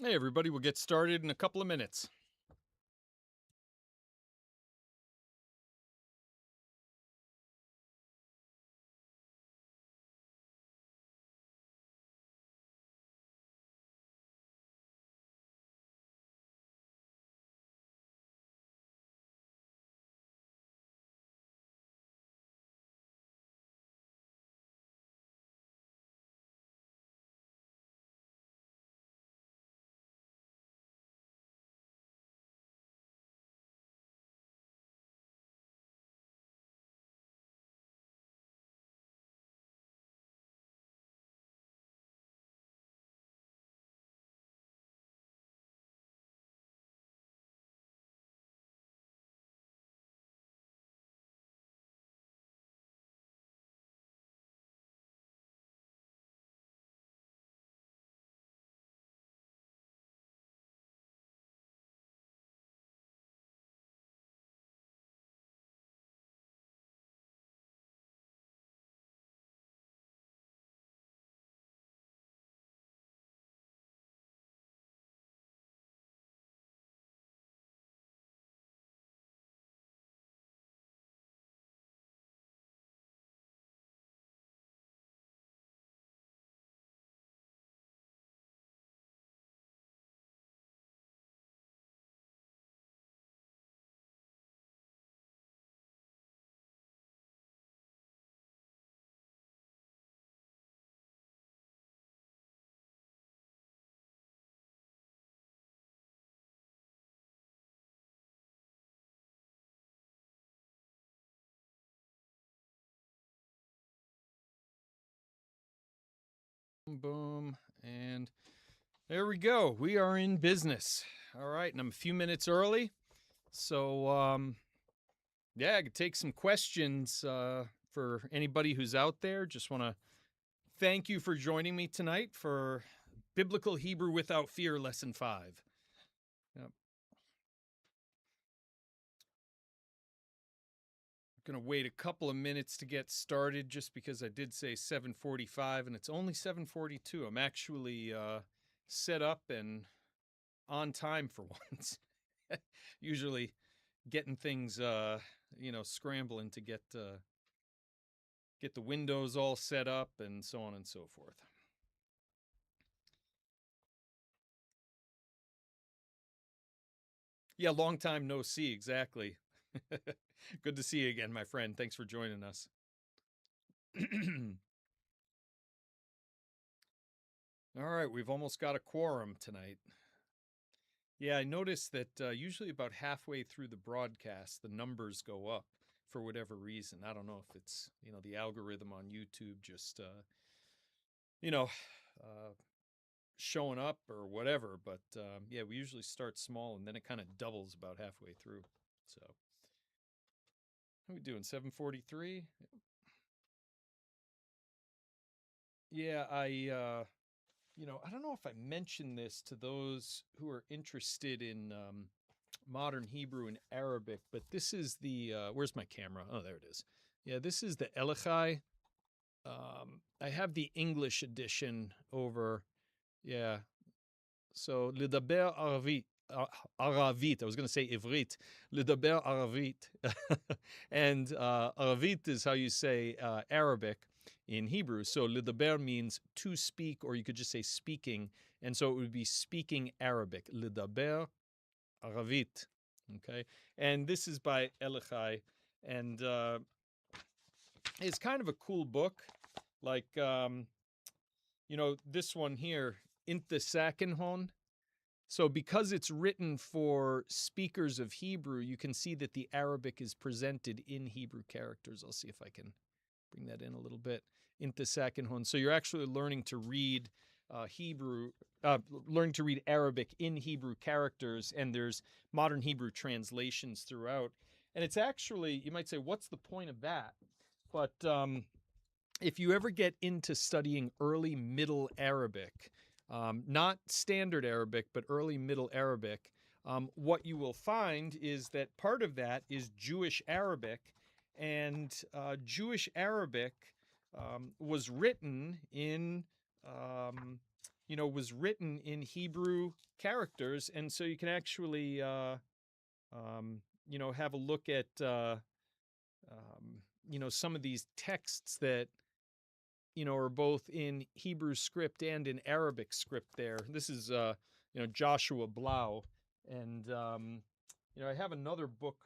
Hey, everybody, we'll get started in a couple of minutes. Boom. And there we go. We are in business. All right. And I'm a few minutes early. So, yeah, I could take some questions for anybody who's out there. Just want to thank you for joining me tonight for Biblical Hebrew Without Fear, Lesson 5. Yep. Going to wait a couple of minutes to get started just because I did say 7:45 and it's only 7:42. I'm actually set up and on time for once. Usually getting things scrambling to get the windows all set up and so on and so forth. Yeah, long time no see, exactly. Good to see you again, my friend. Thanks for joining us. All right, we've almost got a quorum tonight. Yeah, I noticed that usually about halfway through the broadcast, the numbers go up for whatever reason. I don't know if it's, the algorithm on YouTube just, you know, uh, showing up or whatever. But yeah, we usually start small and then it kind of doubles about halfway through. So, how are we doing? 7:43? Yeah, I don't know if I mentioned this to those who are interested in modern Hebrew and Arabic, but this is where's my camera? Oh, there it is. Yeah, this is the Elechai. I have the English edition over. Yeah, so Lidaber Aravit. Aravit. I was going to say Ivrit. Lidaber Aravit. And Aravit is how you say Arabic in Hebrew. So Lidaber means to speak, or you could just say speaking. And so it would be speaking Arabic. Lidaber Aravit. Okay. And this is by Elechai. And it's kind of a cool book. Like, this one here, Inte Sakenhon. So, because it's written for speakers of Hebrew, you can see that the Arabic is presented in Hebrew characters. I'll see if I can bring that in a little bit. Into Sakinhon. So, you're actually learning to read Hebrew, learning to read Arabic in Hebrew characters, and there's modern Hebrew translations throughout. And it's actually, you might say, what's the point of that? But if you ever get into studying early Middle Arabic, not standard Arabic, but early Middle Arabic, what you will find is that part of that is Jewish Arabic, and Jewish Arabic was written in um, was written in Hebrew characters, and so you can actually, have a look at, some of these texts that are both in Hebrew script and in Arabic script. There, this is Joshua Blau, and I have another book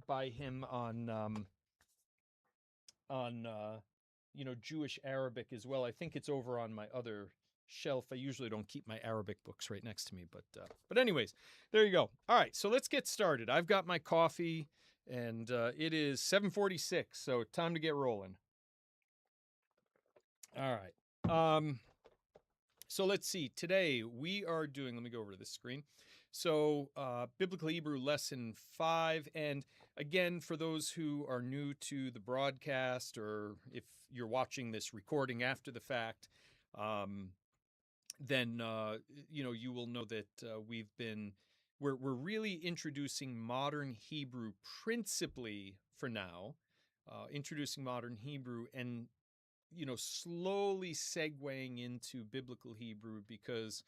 by him on Jewish Arabic as well. I think it's over on my other shelf. I usually don't keep my Arabic books right next to me, but anyways, there you go. All right, so let's get started. I've got my coffee, and it is 7:46, so time to get rolling. All right. So let's see. Today we are doing. Let me go over to this screen. So, Biblical Hebrew Lesson 5. And again, for those who are new to the broadcast, or if you're watching this recording after the fact, then you will know that we're really introducing modern Hebrew principally for now, introducing modern Hebrew, and slowly segueing into biblical Hebrew, because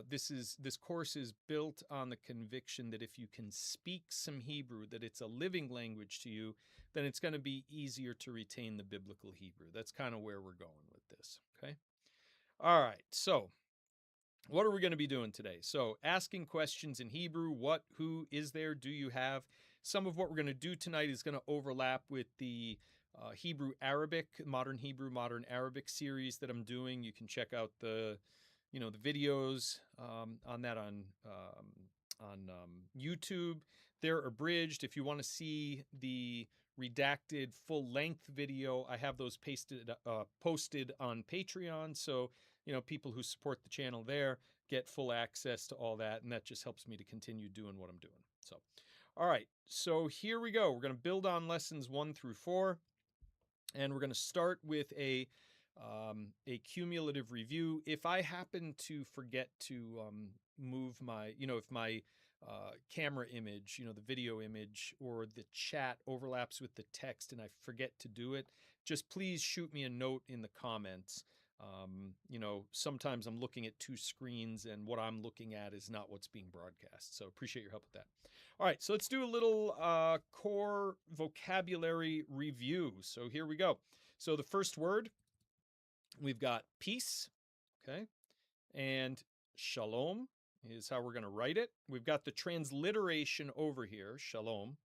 this course is built on the conviction that if you can speak some Hebrew, that it's a living language to you, then it's going to be easier to retain the biblical Hebrew. That's kind of where we're going with this. Okay. All right. So what are we going to be doing today? So, asking questions in Hebrew: what, who, is there, do you have? Some of what we're going to do tonight is going to overlap with the Hebrew Arabic, modern Hebrew, modern Arabic series that I'm doing. You can check out the videos on that on YouTube. They're abridged. If you want to see the redacted full-length video, I have those posted on Patreon. So people who support the channel there get full access to all that, and that just helps me to continue doing what I'm doing. So, all right. So here we go. We're going to build on lessons 1 through 4. And we're going to start with a cumulative review. If I happen to forget to move my, if my camera image, the video image, or the chat overlaps with the text and I forget to do it, just please shoot me a note in the comments. Sometimes I'm looking at 2 screens, and what I'm looking at is not what's being broadcast. So appreciate your help with that. All right, so let's do a little core vocabulary review. So here we go. So the first word, we've got peace, okay? And shalom is how we're going to write it. We've got the transliteration over here, shalom,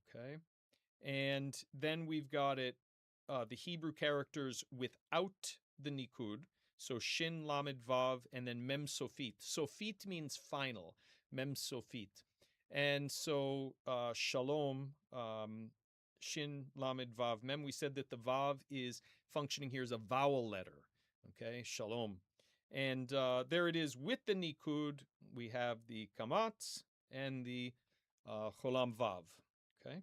okay? And then we've got it, the Hebrew characters without the nikud. So shin, lamed, vav, and then mem sofit. Sofit means final, mem sofit. And so shalom, shin, lamed, vav, mem. We said that the vav is functioning here as a vowel letter. Okay, shalom. And there it is with the nikud. We have the kamatz and the cholam vav. Okay,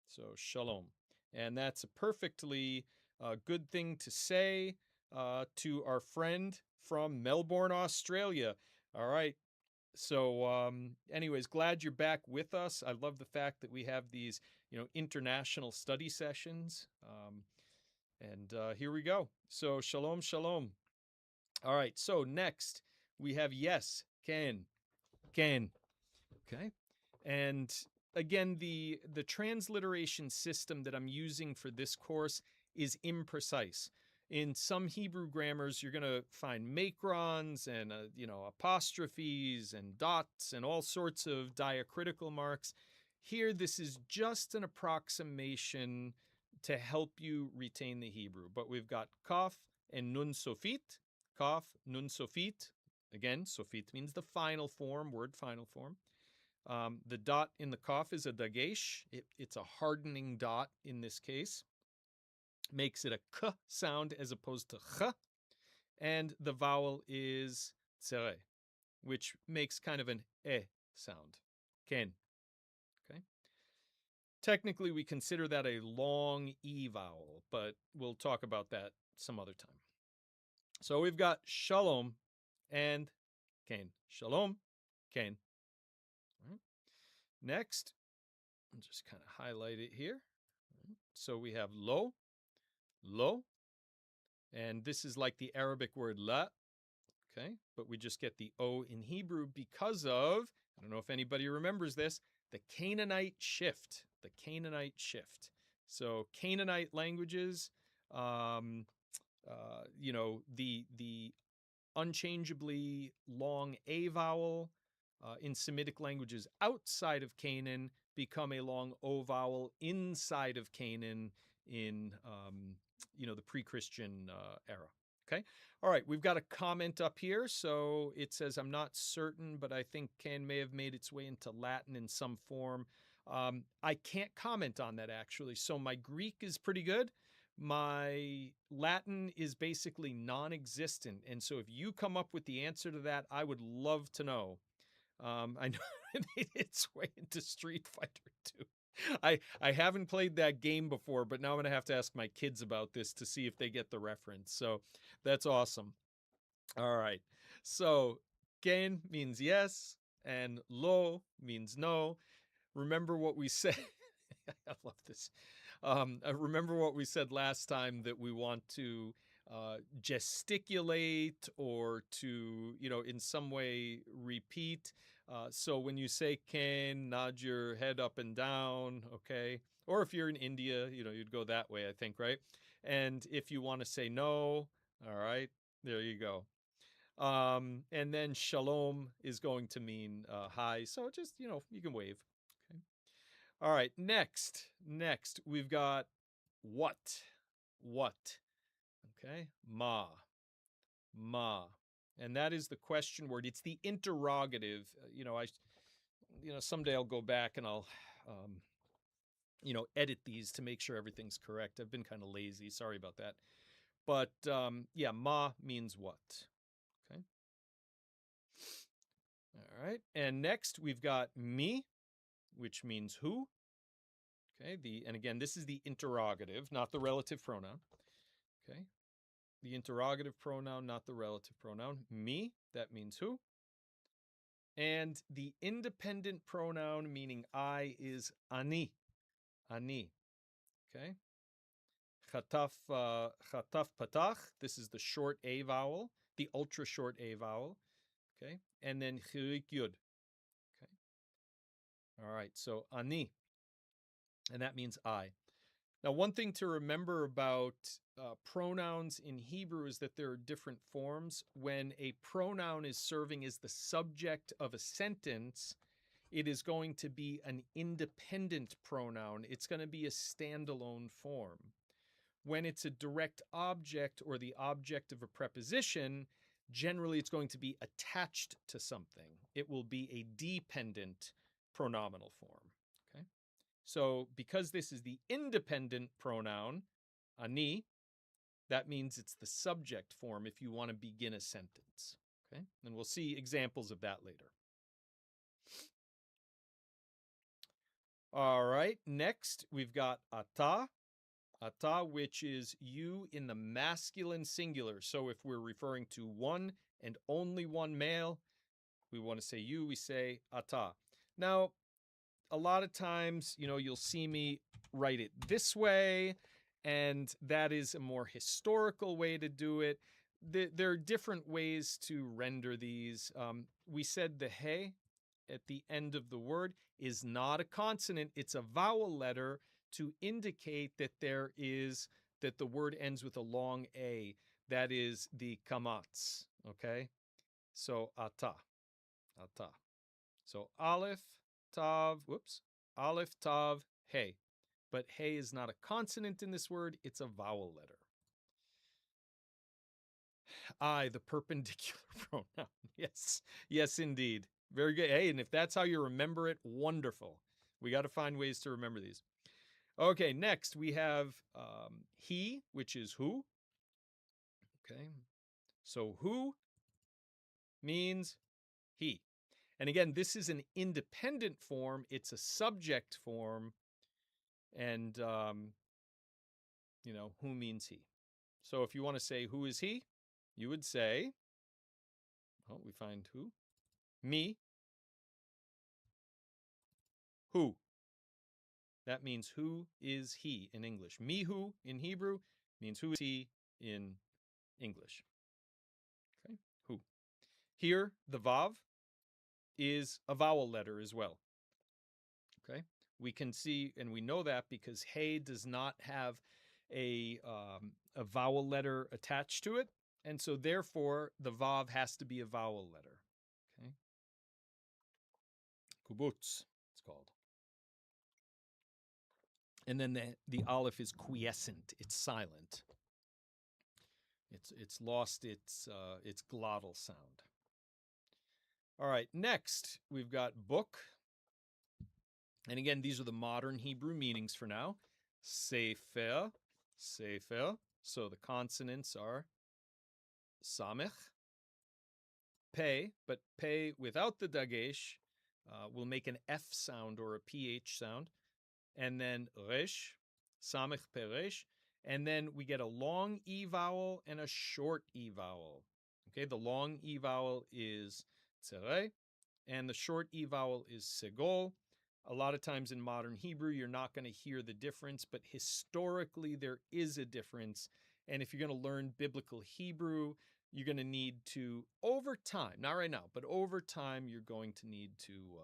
so shalom. And that's a perfectly good thing to say to our friend from Melbourne, Australia. All right. So, anyways, glad you're back with us. I love the fact that we have these, international study sessions. And here we go. So, shalom, shalom. All right. So next we have yes, can. Okay. And again, the transliteration system that I'm using for this course is imprecise. In some Hebrew grammars, you're going to find macrons and apostrophes and dots and all sorts of diacritical marks. Here, this is just an approximation to help you retain the Hebrew. But we've got kaf and nun sofit. Kaf, nun sofit. Again, sofit means the final form, word final form. The dot in the kaf is a dagesh. It's a hardening dot in this case. Makes it a k sound as opposed to ch. And the vowel is tsere, which makes kind of an e sound. Ken. Okay. Technically, we consider that a long e vowel, but we'll talk about that some other time. So we've got shalom and ken. Shalom, ken. Right. Next, I'll just kind of highlight it here. So we have lo, and this is like the Arabic word la, Okay, but we just get the O in Hebrew because of, I don't know if anybody remembers this, the Canaanite shift. The Canaanite shift. So Canaanite languages, the unchangeably long A vowel in Semitic languages outside of Canaan become a long O vowel inside of Canaan in the pre-Christian era. Okay. All right. We've got a comment up here. So it says, I'm not certain, but I think Can may have made its way into Latin in some form. I can't comment on that actually. So my Greek is pretty good. My Latin is basically non-existent. And so if you come up with the answer to that, I would love to know. I know it made its way into Street Fighter 2. I haven't played that game before, but now I'm going to have to ask my kids about this to see if they get the reference. So that's awesome. All right. So Ken means yes, and lo means no. Remember what we said. I love this. Remember what we said last time, that we want to gesticulate or to, in some way repeat. So when you say can, nod your head up and down, okay? Or if you're in India, you'd go that way, I think, right? And if you want to say no, all right, there you go. And then shalom is going to mean hi. So just, you can wave. Okay. All right. Next, we've got what. Okay. Ma. And that is the question word. It's the interrogative. Someday I'll go back and I'll, edit these to make sure everything's correct. I've been kind of lazy. Sorry about that. But yeah, ma means what. Okay. All right. And next we've got me, which means who. Okay. And again, this is the interrogative, not the relative pronoun. Okay. The interrogative pronoun, not the relative pronoun. Me, that means who. And the independent pronoun meaning I is ani. Ani. Okay. Chataf patach. This is the short A vowel, the ultra short A vowel. Okay. And then chirik yud. Okay. All right. So ani. And that means I. Now, one thing to remember about pronouns in Hebrew is that there are different forms. When a pronoun is serving as the subject of a sentence, it is going to be an independent pronoun. It's going to be a standalone form. When it's a direct object or the object of a preposition, generally it's going to be attached to something. It will be a dependent pronominal form. Okay. So because this is the independent pronoun, ani, that means it's the subject form if you want to begin a sentence. Okay. And we'll see examples of that later. All right. Next, we've got ata. Ata, which is you in the masculine singular. So if we're referring to one and only one male, we want to say you, we say ata. Now, a lot of times, you'll see me write it this way, and that is a more historical way to do it. There are different ways to render these. We said the he at the end of the word is not a consonant. It's a vowel letter to indicate that that the word ends with a long A. That is the kamatz, okay? So ata. So aleph, tav, aleph, tav, he. But he is not a consonant in this word, it's a vowel letter. I, the perpendicular pronoun. Yes, indeed. Very good. Hey, and if that's how you remember it, wonderful. We got to find ways to remember these. Okay, next we have he, which is who. Okay, so who means he. And again, this is an independent form. It's a subject form. And, who means he. So if you want to say who is he, you would say, we find who. Me. Who. That means who is he in English. Me who in Hebrew means who is he in English. Okay, who. Here, the vav is a vowel letter as well. Okay, we can see, and we know that because hey does not have a vowel letter attached to it, and so therefore the vav has to be a vowel letter. Okay, kubutz, it's called. And then the aleph is quiescent; it's silent. It's lost its glottal sound. All right, next we've got book. And again, these are the modern Hebrew meanings for now. Sefer, sefer. So the consonants are samech, pe, but pe without the dagesh will make an F sound or a PH sound. And then resh, samech peresh. And then we get a long E vowel and a short E vowel. Okay, the long E vowel is tzere, and the short E vowel is segol. A lot of times in modern Hebrew, you're not going to hear the difference, but historically there is a difference. And if you're going to learn biblical Hebrew, you're going to need to, over time, not right now, but over time, you're going to need to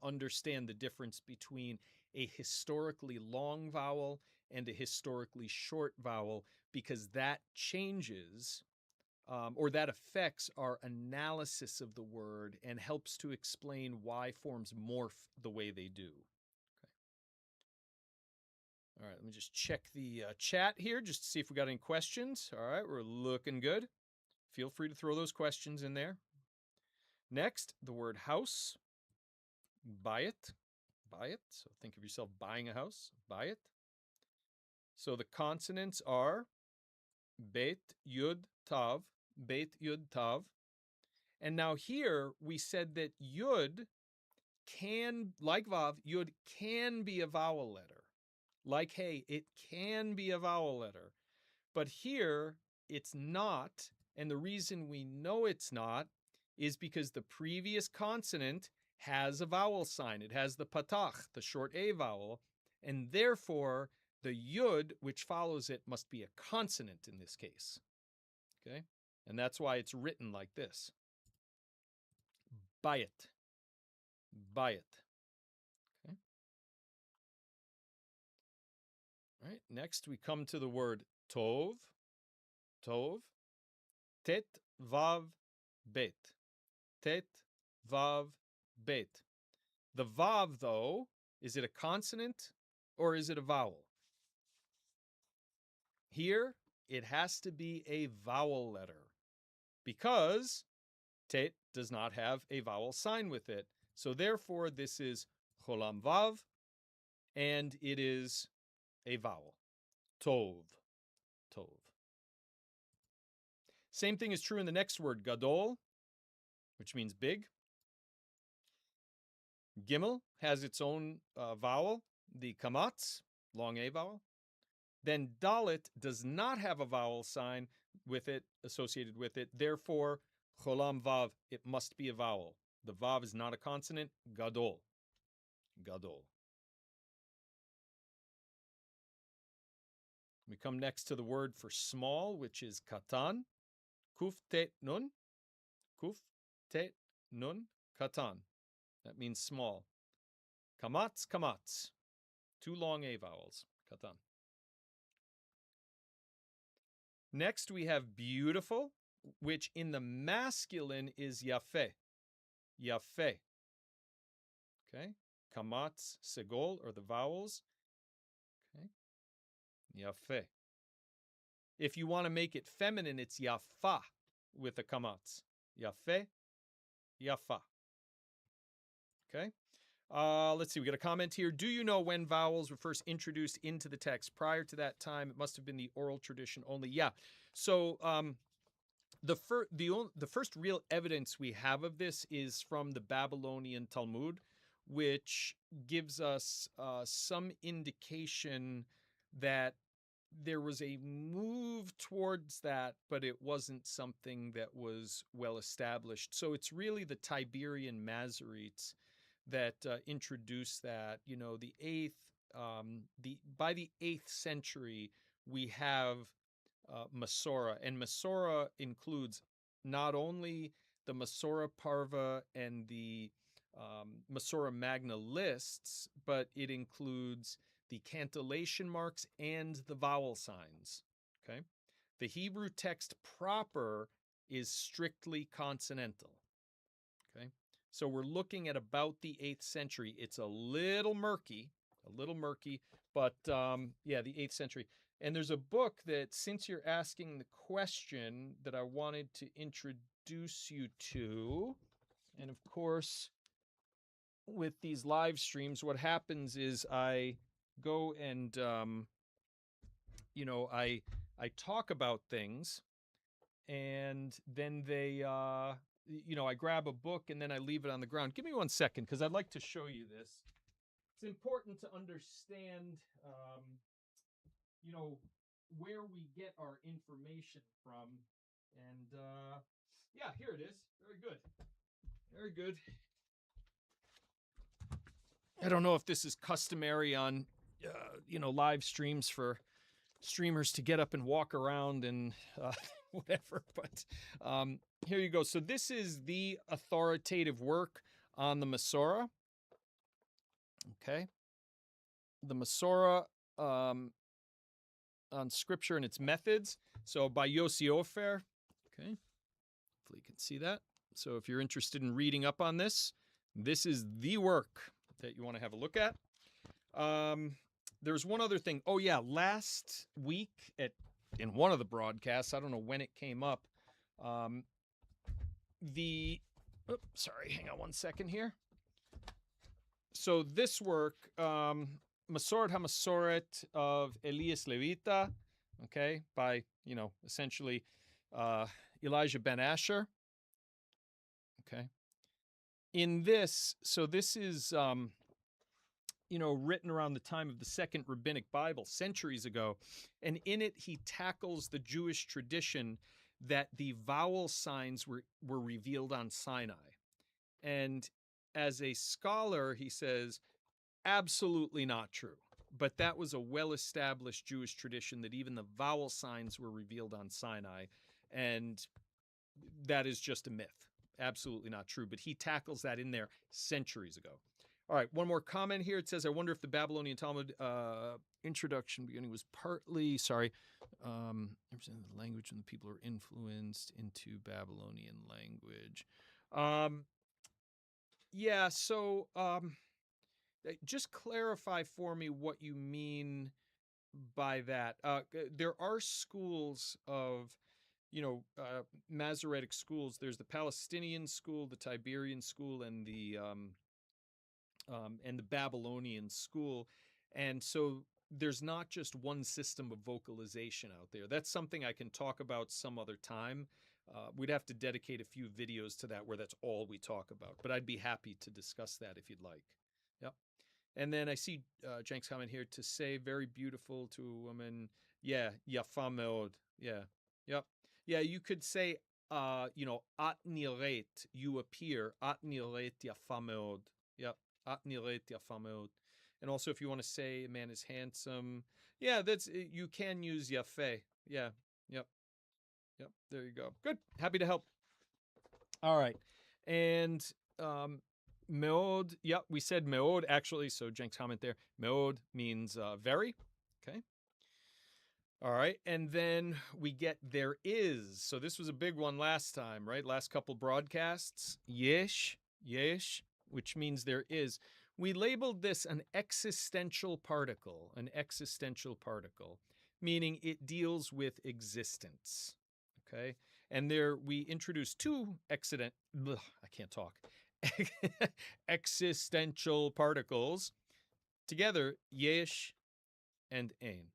understand the difference between a historically long vowel and a historically short vowel, because that changes or that affects our analysis of the word and helps to explain why forms morph the way they do. Okay. All right, let me just check the chat here just to see if we got any questions. All right, we're looking good. Feel free to throw those questions in there. Next, the word house. Buy it. Buy it. So think of yourself buying a house. Buy it. So the consonants are bet, yud, tav, bet, yud, tav. And now here we said that yud can, like vav, yud can be a vowel letter. Like hey, it can be a vowel letter. But here it's not. And the reason we know it's not is because the previous consonant has a vowel sign. It has the patach, the short A vowel. And therefore, the yud, which follows it, must be a consonant in this case. Okay? And that's why it's written like this. Buy it. Buy it. Okay. All right. Next, we come to the word tov. Tov. Tet vav bet. Tet vav bet. The vav, though, is it a consonant or is it a vowel? Here, it has to be a vowel letter because tet does not have a vowel sign with it. So therefore, this is cholam vav, and it is a vowel. Tov. Tov. Same thing is true in the next word, gadol, which means big. Gimel has its own vowel, the kamatz, long A vowel. Then dalet does not have a vowel sign with it, associated with it. Therefore, cholam vav, it must be a vowel. The vav is not a consonant, gadol. Gadol. We come next to the word for small, which is katan. Kuf tet nun. Kuf tet nun. Katan. That means small. Kamatz, kamatz. Two long A vowels. Katan. Next, we have beautiful, which in the masculine is yafeh. Yafeh. Okay. Kamatz, segol, or the vowels. Okay. Yafeh. If you want to make it feminine, it's yafa with a kamatz. Yafeh, yafa. Okay. Let's see. We got a comment here. Do you know when vowels were first introduced into the text? Prior to that time, it must have been the oral tradition only. Yeah. So the first real evidence we have of this is from the Babylonian Talmud, which gives us some indication that there was a move towards that, but it wasn't something that was well established. So it's really the Tiberian Masoretes that introduced that. The by the 8th century we have Masorah, and Masorah includes not only the Masora Parva and the Masora Magna lists, but it includes the cantillation marks and the vowel signs. Okay. The Hebrew text proper is strictly consonantal. Okay. So we're looking at about the 8th century. It's a little murky, but yeah, the 8th century. And there's a book that, since you're asking the question, that I wanted to introduce you to. And of course, with these live streams, what happens is I go and, I talk about things, and then they, I grab a book and then I leave it on the ground. Give me 1 second, because I'd like to show you this. It's important to understand, where we get our information from. And yeah, here it is. Very good. Very good. I don't know if this is customary on, live streams for streamers to get up and walk around and whatever, but here you go. So this is the authoritative work on the Masora. Okay. The Masora on scripture and its methods. So by Yossi Ofer. Okay. Hopefully you can see that. So if you're interested in reading up on this, this is the work that you want to have a look at. There's one other thing. Oh yeah, last week in one of the broadcasts, I don't know when it came up, sorry, hang on 1 second here. So this work, Masoret HaMasoret of Elias Levita, okay, by, essentially Elijah Ben Asher. Okay. In this, so this is, written around the time of the Second Rabbinic Bible, centuries ago. And in it, he tackles the Jewish tradition that the vowel signs were revealed on Sinai. And as a scholar, he says, absolutely not true. But that was a well-established Jewish tradition, that even the vowel signs were revealed on Sinai. And that is just a myth. Absolutely not true. But he tackles that in there centuries ago. All right, one more comment here. It says, I wonder if the Babylonian Talmud introduction beginning was partly, representing the language when the people are influenced into Babylonian language. Yeah, so just clarify for me what you mean by that. There are schools of, Masoretic schools. There's the Palestinian school, the Tiberian school, and the Babylonian school. And so there's not just one system of vocalization out there. That's something I can talk about some other time. We'd have to dedicate a few videos to that where that's all we talk about. But I'd be happy to discuss that if you'd like. Yep. And then I see Jank's comment here, to say very beautiful to a woman. Yeah, yafa meod. Yeah. Yep. Yeah, you could say, at niret, you appear. At niret yafa meod. Yep. At niret yafa meod. And also, if you want to say a man is handsome, yeah, you can use yafe. Yeah. Yep. Yep. There you go. Good. Happy to help. All right. And meod, yeah, we said meod actually. So Jenk's comment there. Meod means very. Okay. All right. And then we get there is. So this was a big one last time, right? Last couple broadcasts. Yesh, which means there is. We labeled this an existential particle, meaning it deals with existence. Okay. And there we introduced two existential particles together, yesh and ein.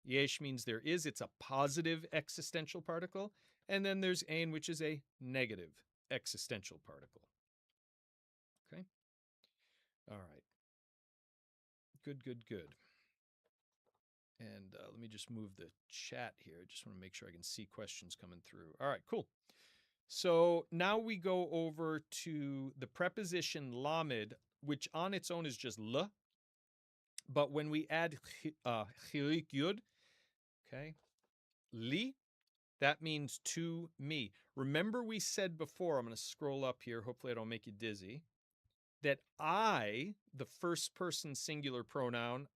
Yesh means there is, it's a positive existential particle. And then there's ein, which is a negative existential particle. Okay. All right. Good. And let me just move the chat here. I just want to make sure I can see questions coming through. All right, cool. So now we go over to the preposition lamed, which on its own is just l. But when we add chirik yud, okay, li, That means to me. Remember we said before, I'm going to scroll up here, hopefully I don't make you dizzy, that I, the first person singular pronoun,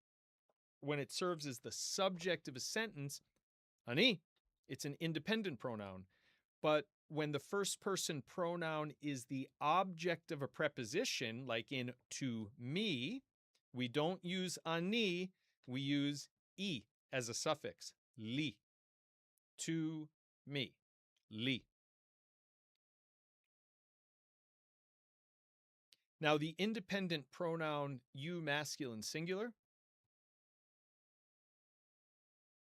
when it serves as the subject of a sentence, ani, it's an independent pronoun. But when the first person pronoun is the object of a preposition, like in to me, we don't use ani, we use I as a suffix, li. To me, li. Now, the independent pronoun you masculine singular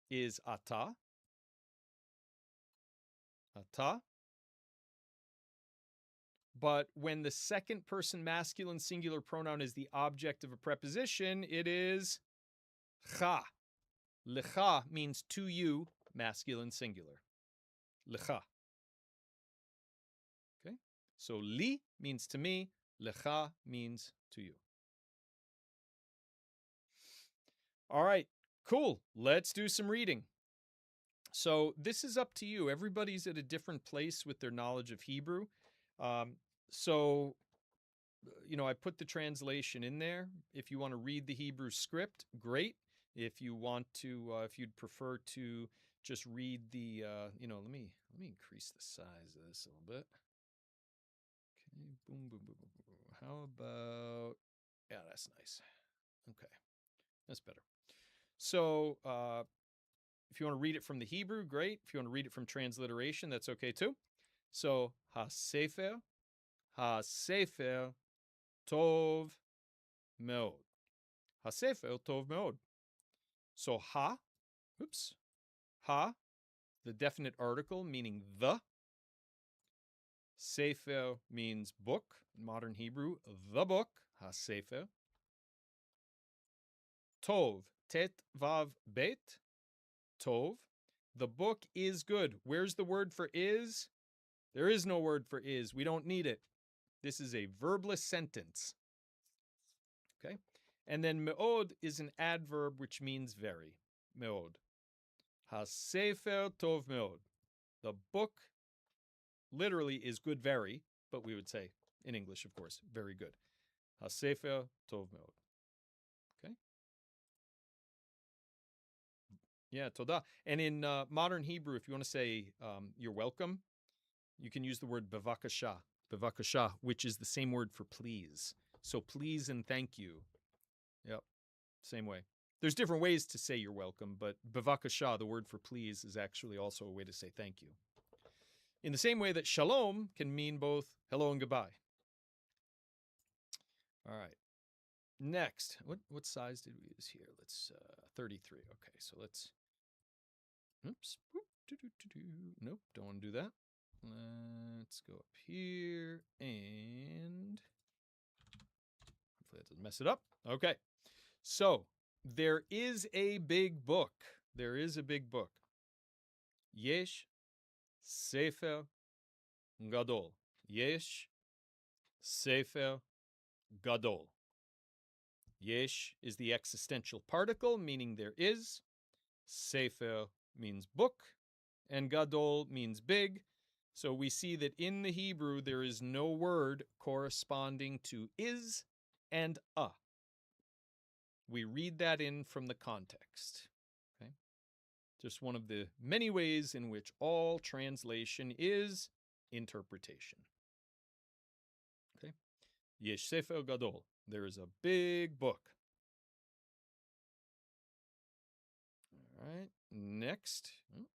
is ata. Ata. But when the second person masculine singular pronoun is the object of a preposition, it is cha. Lecha means to you, masculine singular. Lecha. Okay? So li means to me, lecha means to you. All right, cool. Let's do some reading. So this is up to you. Everybody's at a different place with their knowledge of Hebrew. So, I put the translation in there. If you want to read the Hebrew script, great. If you want to, if you'd prefer to just read the, let me increase the size of this a little bit. Okay, boom, boom, boom, boom, boom. How about, yeah, that's nice. Okay, that's better. So, if you want to read it from the Hebrew, great. If you want to read it from transliteration, that's okay too. So, ha-sefer tov meod. Ha-sefer tov meod. So, ha, the definite article meaning the. Sefer means book, modern Hebrew, the book, ha-sefer. Tov, tet vav bet, tov. The book is good. Where's the word for is? There is no word for is. We don't need it. This is a verbless sentence. Okay? And then meod is an adverb which means very. Meod. Ha-sefer tov meod. The book literally is good very, but we would say in English, of course, very good. Ha-sefer tov meod. Okay? Yeah, toda. And in modern Hebrew, if you want to say you're welcome, you can use the word bevakasha. Bevakasha, which is the same word for please. So please and thank you. Yep, same way. There's different ways to say you're welcome, but bevakasha, the word for please, is actually also a way to say thank you. In the same way that shalom can mean both hello and goodbye. All right. Next, what size did we use here? Let's 33. Okay, so let's. Oops. Nope, don't want to do that. Let's go up here and hopefully that doesn't mess it up. Okay. So there is a big book. There is a big book. Yesh Sefer Gadol. Yesh Sefer Gadol. Yesh is the existential particle, meaning there is. Sefer means book. And Gadol means big. So we see that in the Hebrew, there is no word corresponding to is and a. We read that in from the context. Okay? Just one of the many ways in which all translation is interpretation. Okay? Yesh Sefer Gadol. There is a big book. All right. Next. And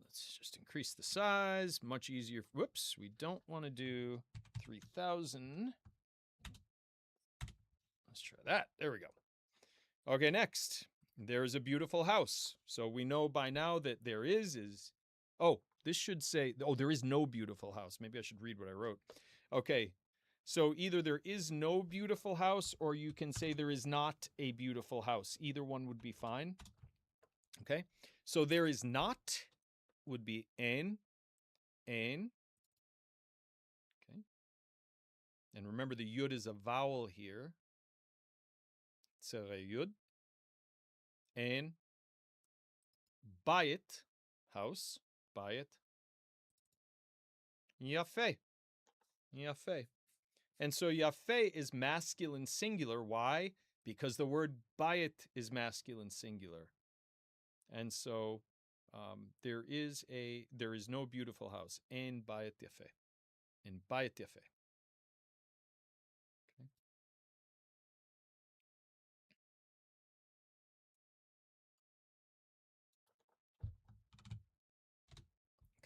let's just increase the size. Much easier. Whoops. We don't want to do 3,000. Let's try that. There we go. Okay, next. There's a beautiful house. So we know by now that there is. Oh, this should say, there is no beautiful house. Maybe I should read what I wrote. Okay, so either there is no beautiful house or you can say there is not a beautiful house. Either one would be fine. Okay, so there is not would be en. Okay. And remember the yud is a vowel here. Tzere yud. En Bayit, house. Bayit. Yafe. Yafe. And so yafe is masculine singular. Why? Because the word bayit is masculine singular. And so there is no beautiful house. En bayit yafe. En bayit yafe.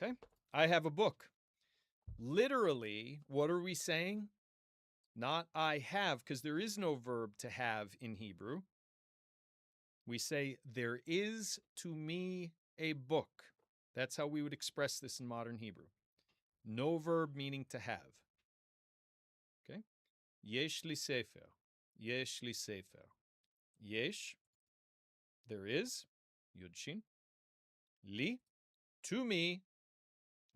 Okay. I have a book. Literally, what are we saying? Not I have, because there is no verb to have in Hebrew. We say, there is to me a book. That's how we would express this in modern Hebrew. No verb meaning to have. Okay? Yesh li sefer. Yesh li sefer. Yesh, there is. Yud shin. Li, to me.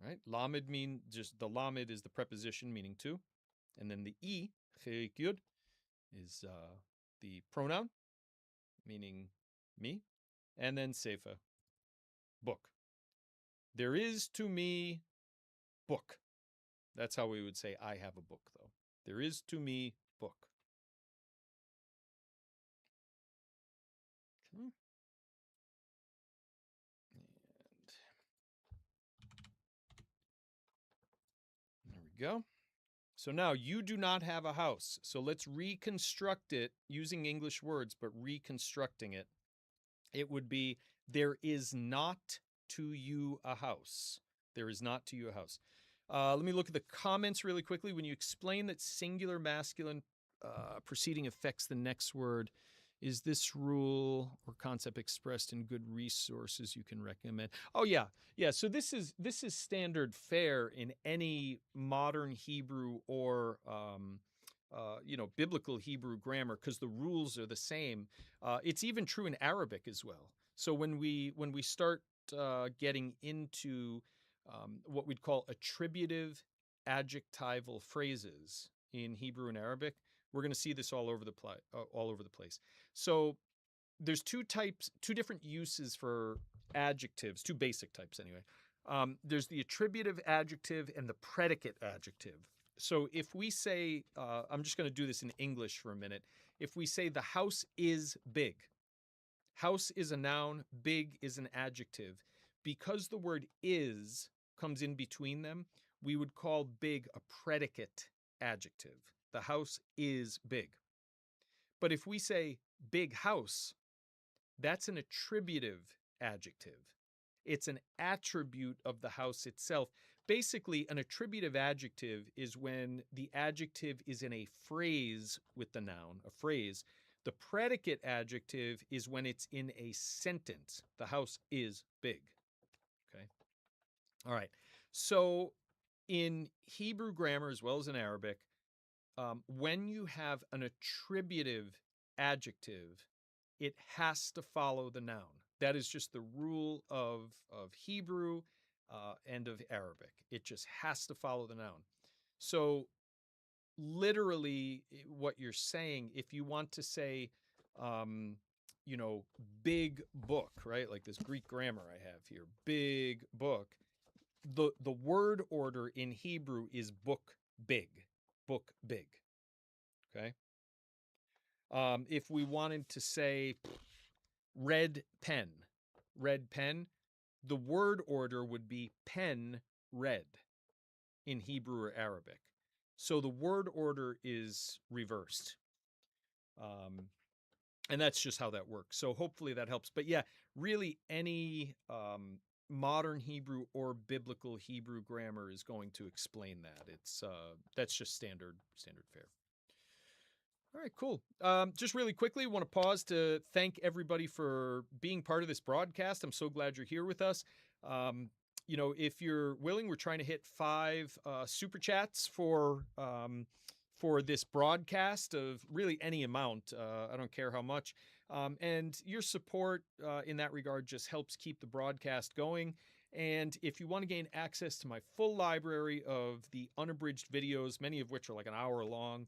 Right? Lamed mean, just the lamed is the preposition meaning to. And then the I, cherik yud, is the pronoun meaning me. And then sefer, book. There is to me book. That's how we would say I have a book, though. There is to me book. Okay. And there we go. So now you do not have a house. So let's reconstruct it using English words, but reconstructing it. It would be, there is not to you a house. There is not to you a house. Let me look at the comments really quickly. When you explain that singular masculine preceding affects the next word, is this rule or concept expressed in good resources you can recommend? Oh yeah, yeah. So this is standard fare in any modern Hebrew or biblical Hebrew grammar, because the rules are the same. It's even true in Arabic as well. So when we start getting into what we'd call attributive adjectival phrases in Hebrew and Arabic, we're going to see this all over the place. So there's two different uses for adjectives, two basic types anyway. There's the attributive adjective and the predicate adjective. So if we say, I'm just going to do this in English for a minute. If we say the house is big, house is a noun, big is an adjective. Because the word is comes in between them, we would call big a predicate adjective. The house is big. But if we say big house, that's an attributive adjective. It's an attribute of the house itself. Basically, an attributive adjective is when the adjective is in a phrase with the noun, a phrase. The predicate adjective is when it's in a sentence. The house is big. Okay. All right. So in Hebrew grammar as well as in Arabic, when you have an attributive adjective, it has to follow the noun. That is just the rule of Hebrew and of Arabic. It just has to follow the noun. So literally what you're saying, if you want to say, big book, right? Like this Greek grammar I have here, big book. The word order in Hebrew is book big, book big. Okay. If we wanted to say red pen, the word order would be pen red in Hebrew or Arabic. So the word order is reversed. And that's just how that works. So hopefully that helps. But yeah, really any modern Hebrew or biblical Hebrew grammar is going to explain that. That's just standard fare. All right, cool. Just really quickly, want to pause to thank everybody for being part of this broadcast. I'm so glad you're here with us. If you're willing, we're trying to hit 5 super chats for this broadcast of really any amount. I don't care how much. And your support in that regard just helps keep the broadcast going. And if you want to gain access to my full library of the unabridged videos, many of which are like an hour long,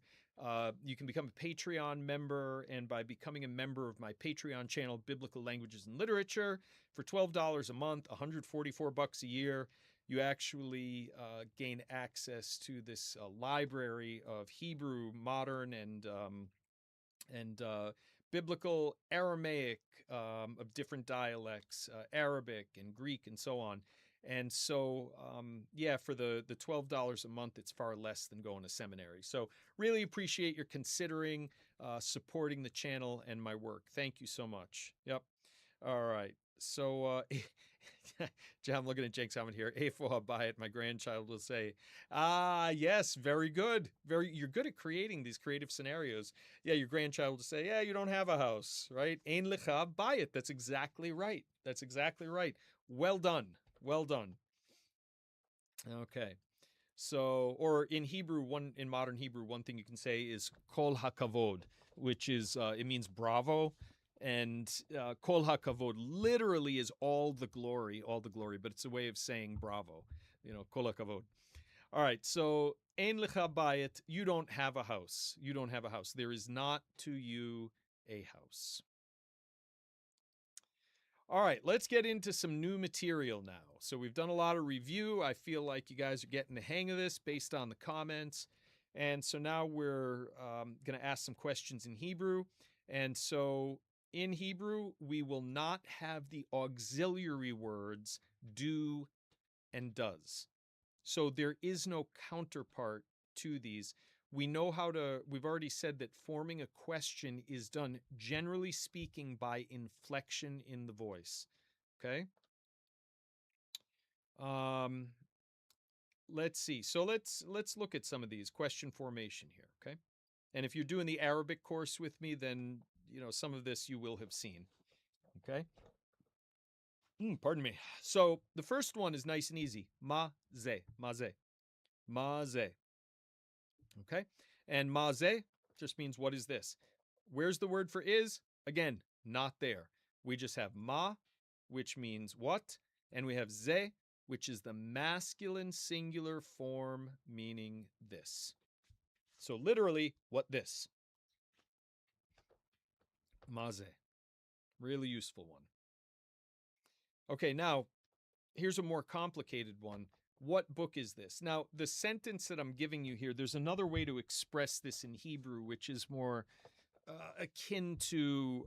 You can become a Patreon member, and by becoming a member of my Patreon channel, Biblical Languages and Literature, for $12 a month, $144 a year, you actually gain access to this library of Hebrew, modern, and biblical Aramaic of different dialects, Arabic and Greek, and so on. And so, yeah, for the $12 a month, it's far less than going to seminary. So, really appreciate your considering supporting the channel and my work. Thank you so much. Yep. All right. So, John, I'm looking at Jake's comment here. Afo Abayat, my grandchild will say, "Ah, yes, very good. You're good at creating these creative scenarios." Yeah, your grandchild will say, "Yeah, you don't have a house, right? Ein lecha bayit." That's exactly right. That's exactly right. Well done. Well done. Okay. So, or in Hebrew, in modern Hebrew, one thing you can say is kol hakavod, which is it means bravo, and kol hakavod literally is all the glory, but it's a way of saying bravo. Kol hakavod. All right, so ein lecha bayit, you don't have a house. You don't have a house. There is not to you a house. All right, let's get into some new material now. So we've done a lot of review. I feel like you guys are getting the hang of this based on the comments. And so now we're going to ask some questions in Hebrew. And so in Hebrew, we will not have the auxiliary words do and does. So there is no counterpart to these. We've already said that forming a question is done, generally speaking, by inflection in the voice. Okay. Let's see. So let's look at some of these question formation here. Okay. And if you're doing the Arabic course with me, then some of this you will have seen. Okay. Pardon me. So the first one is nice and easy. Ma ze, ma ze, ma ze. Okay. And maze just means what is this? Where's the word for is? Again, not there. We just have ma, which means what, and we have ze, which is the masculine singular form meaning this. So literally, what this? Maze. Really useful one. Okay, now here's a more complicated one. What book is this? Now, the sentence that I'm giving you here, there's another way to express this in Hebrew, which is more akin to,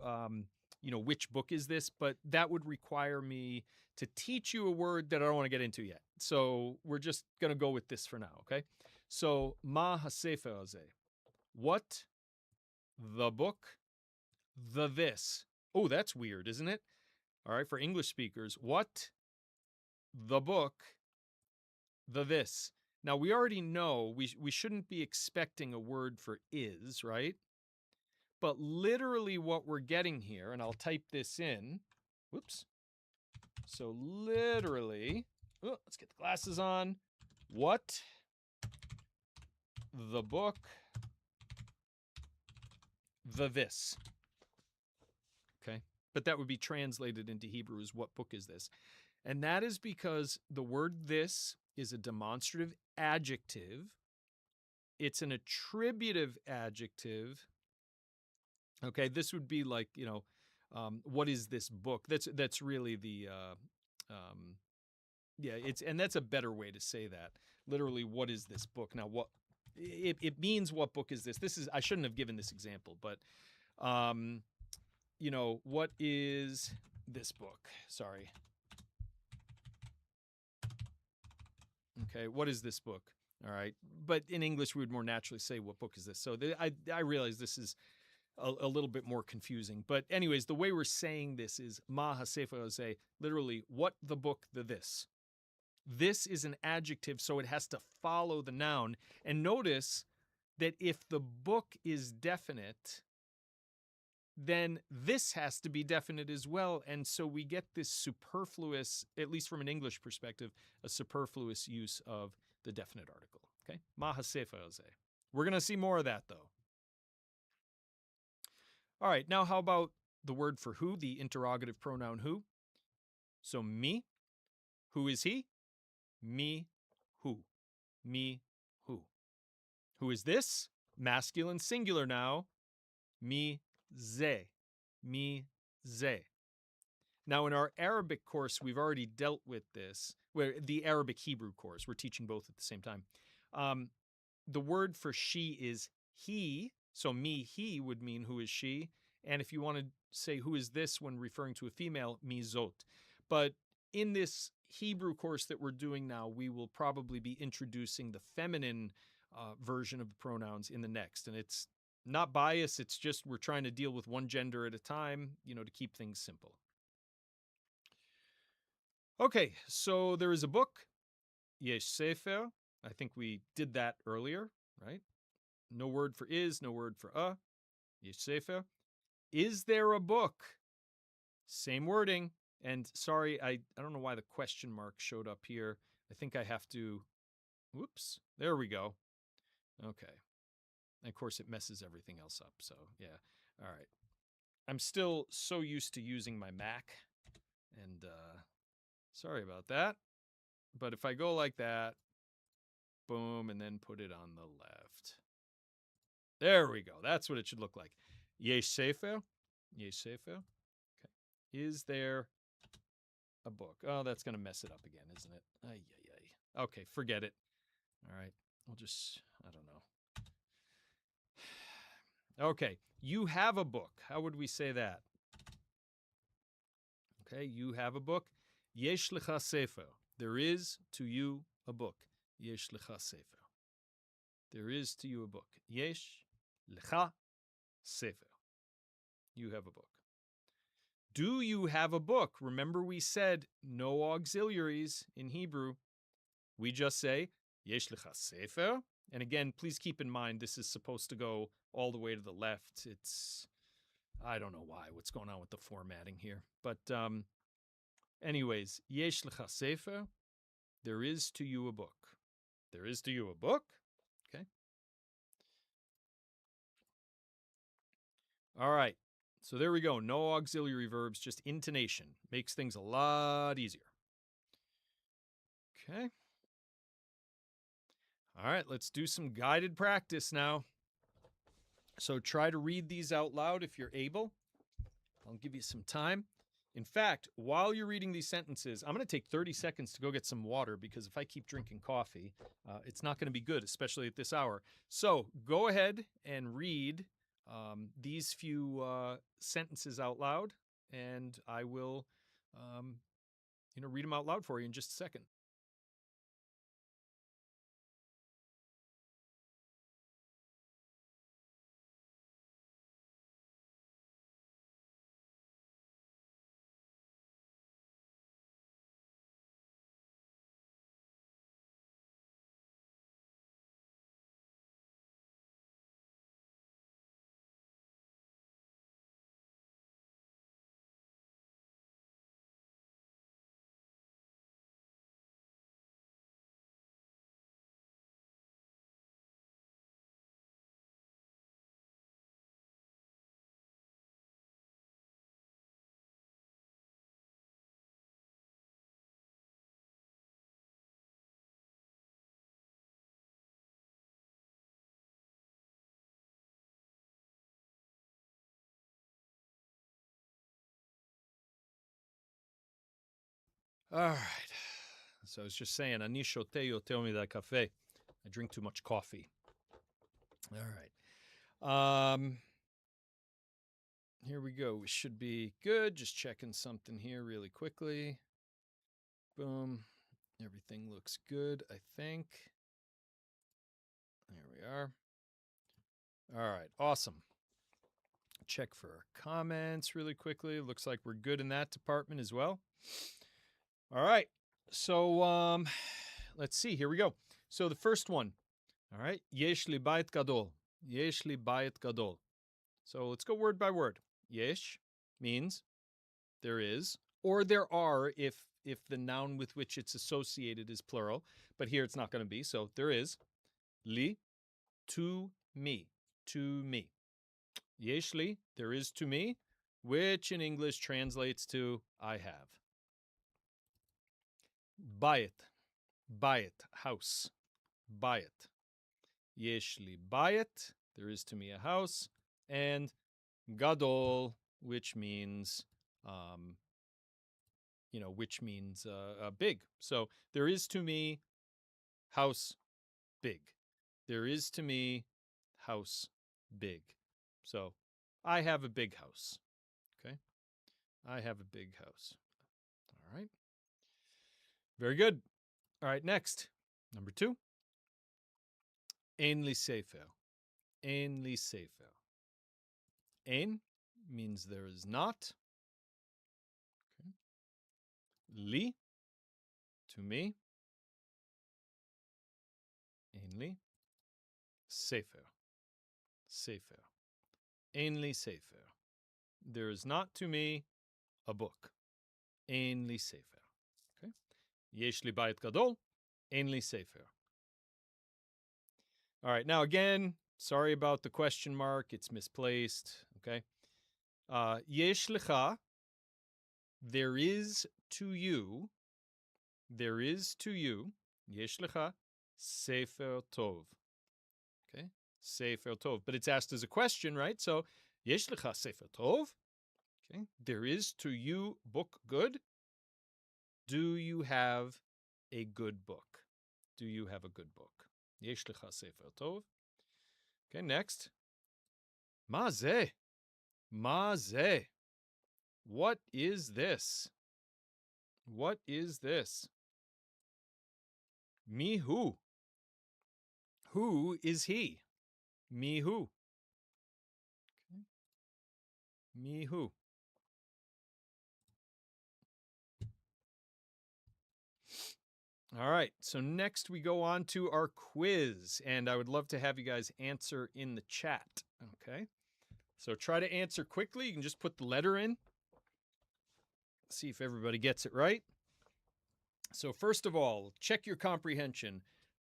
which book is this? But that would require me to teach you a word that I don't want to get into yet. So we're just going to go with this for now, okay? So, ma hasefer hazeh. What? The book? The this. Oh, that's weird, isn't it? All right, for English speakers, what? The book? The this. Now, we already know we shouldn't be expecting a word for is, right? But literally what we're getting here, and I'll type this in. Whoops. So literally, let's get the glasses on. What? The book? The this. Okay. But that would be translated into Hebrew as what book is this? And that is because the word this is a demonstrative adjective. It's an attributive adjective. Okay, this would be like, what is this book? That's really the, and that's a better way to say that. Literally, what is this book? Now, what it means, what book is this? I shouldn't have given this example, but, what is this book? Sorry. Okay, what is this book? All right, but in English, we would more naturally say, what book is this? So I realize this is a little bit more confusing. But anyways, the way we're saying this is ma hasefer hazeh, literally, what the book, the this. This is an adjective, so it has to follow the noun. And notice that if the book is definite, then this has to be definite as well. And so we get this superfluous, at least from an English perspective, a superfluous use of the definite article. Okay? Ma hasefer hazeh. We're going to see more of that, though. All right, now how about the word for who, the interrogative pronoun who? So me, who is he? Me, who? Me, who? Who is this? Masculine singular now. Mi ze. Mi ze. Now, in our Arabic course, we've already dealt with this. Where the Arabic Hebrew course, we're teaching both at the same time. The word for she is he. So me, he would mean who is she. And if you want to say who is this when referring to a female, mi zot. But in this Hebrew course that we're doing now, we will probably be introducing the feminine version of the pronouns in the next. And it's not bias, it's just we're trying to deal with one gender at a time, to keep things simple. Okay, so there is a book, yesh sefer. I think we did that earlier, right? No word for is, no word for yesh sefer. Is there a book? Same wording. And sorry, I don't know why the question mark showed up here. I think I have to, whoops, there we go. Okay. And of course, it messes everything else up. So, yeah. All right. I'm still so used to using my Mac. And sorry about that. But if I go like that, boom, and then put it on the left. There we go. That's what it should look like. Yesh sefer. Yesh sefer. Okay. Is there a book? Oh, that's going to mess it up again, isn't it? Ay, ay, ay. Okay, forget it. All right. We'll just, I don't know. Okay. You have a book. How would we say that? Okay. You have a book. Yesh lecha sefer. There is to you a book. Yesh lecha sefer. There is to you a book. Yesh lecha sefer. You have a book. Do you have a book? Remember we said no auxiliaries in Hebrew. We just say, yesh lecha sefer. And again, please keep in mind, this is supposed to go all the way to the left. I don't know why, what's going on with the formatting here. But anyways, yesh lecha sefer. There is to you a book. There is to you a book. Okay. All right. So there we go. No auxiliary verbs, just intonation. Makes things a lot easier. Okay. All right, let's do some guided practice now. So try to read these out loud if you're able. I'll give you some time. In fact, while you're reading these sentences, I'm going to take 30 seconds to go get some water because if I keep drinking coffee, it's not going to be good, especially at this hour. So go ahead and read these few sentences out loud, and I will, read them out loud for you in just a second. All right. So I was just saying, ani shote yoter midai cafe. I drink too much coffee. All right. Here we go. We should be good. Just checking something here really quickly. Boom. Everything looks good, I think. There we are. All right. Awesome. Check for our comments really quickly. Looks like we're good in that department as well. All right. So let's see. Here we go. So the first one. All right. Yesh li bayit gadol. Yesh li bayit gadol. So let's go word by word. Yesh means there is, or there are if the noun with which it's associated is plural. But here it's not going to be. So there is. Li, to me. To me. Yesh li, there is to me, which in English translates to I have. Bayit. Bayit, house. Bayit. Yesh li bayit, there is to me a house, and gadol, which means, big. So there is to me house big. There is to me house big. So I have a big house. Okay. I have a big house. All right. Very good. All right. Next, number 2. Ein li sefer. Ein li sefer. Ein means there is not. Okay. Li, to me. Ein li. Sefer. Sefer. Ein li sefer. There is not to me a book. Ein li sefer. Okay. Yesh li bayit gadol. Ein li sefer. All right. Now again, sorry about the question mark. It's misplaced. Okay. Yesh lecha. There is to you. There is to you. Yesh lecha. Sefer tov. Okay. Sefer tov. But it's asked as a question, right? So, yesh lecha sefer tov. Okay. There is to you book good. Do you have a good book? Do you have a good book? Yesh lecha sefer tov. Okay, next. Ma zeh. Ma zeh. What is this? What is this? Me who? Who is he? Me who? Okay. Me who? All right, so next we go on to our quiz, and I would love to have you guys answer in the chat, okay? So try to answer quickly. You can just put the letter in. See if everybody gets it right. So first of all, check your comprehension.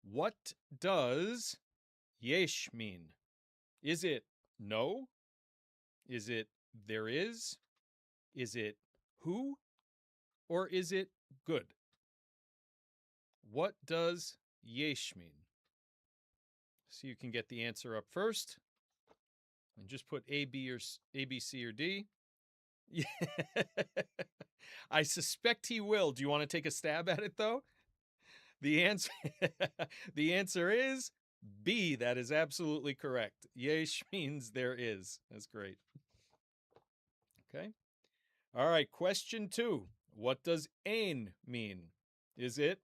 What does yesh mean? Is it no? Is it there is? Is it who? Or is it good? What does yesh mean? So you can get the answer up first. And just put A, B, C, or D. Yeah. I suspect he will. Do you want to take a stab at it, though? The answer is B. That is absolutely correct. Yesh means there is. That's great. Okay. All right. Question 2. What does ein mean? Is it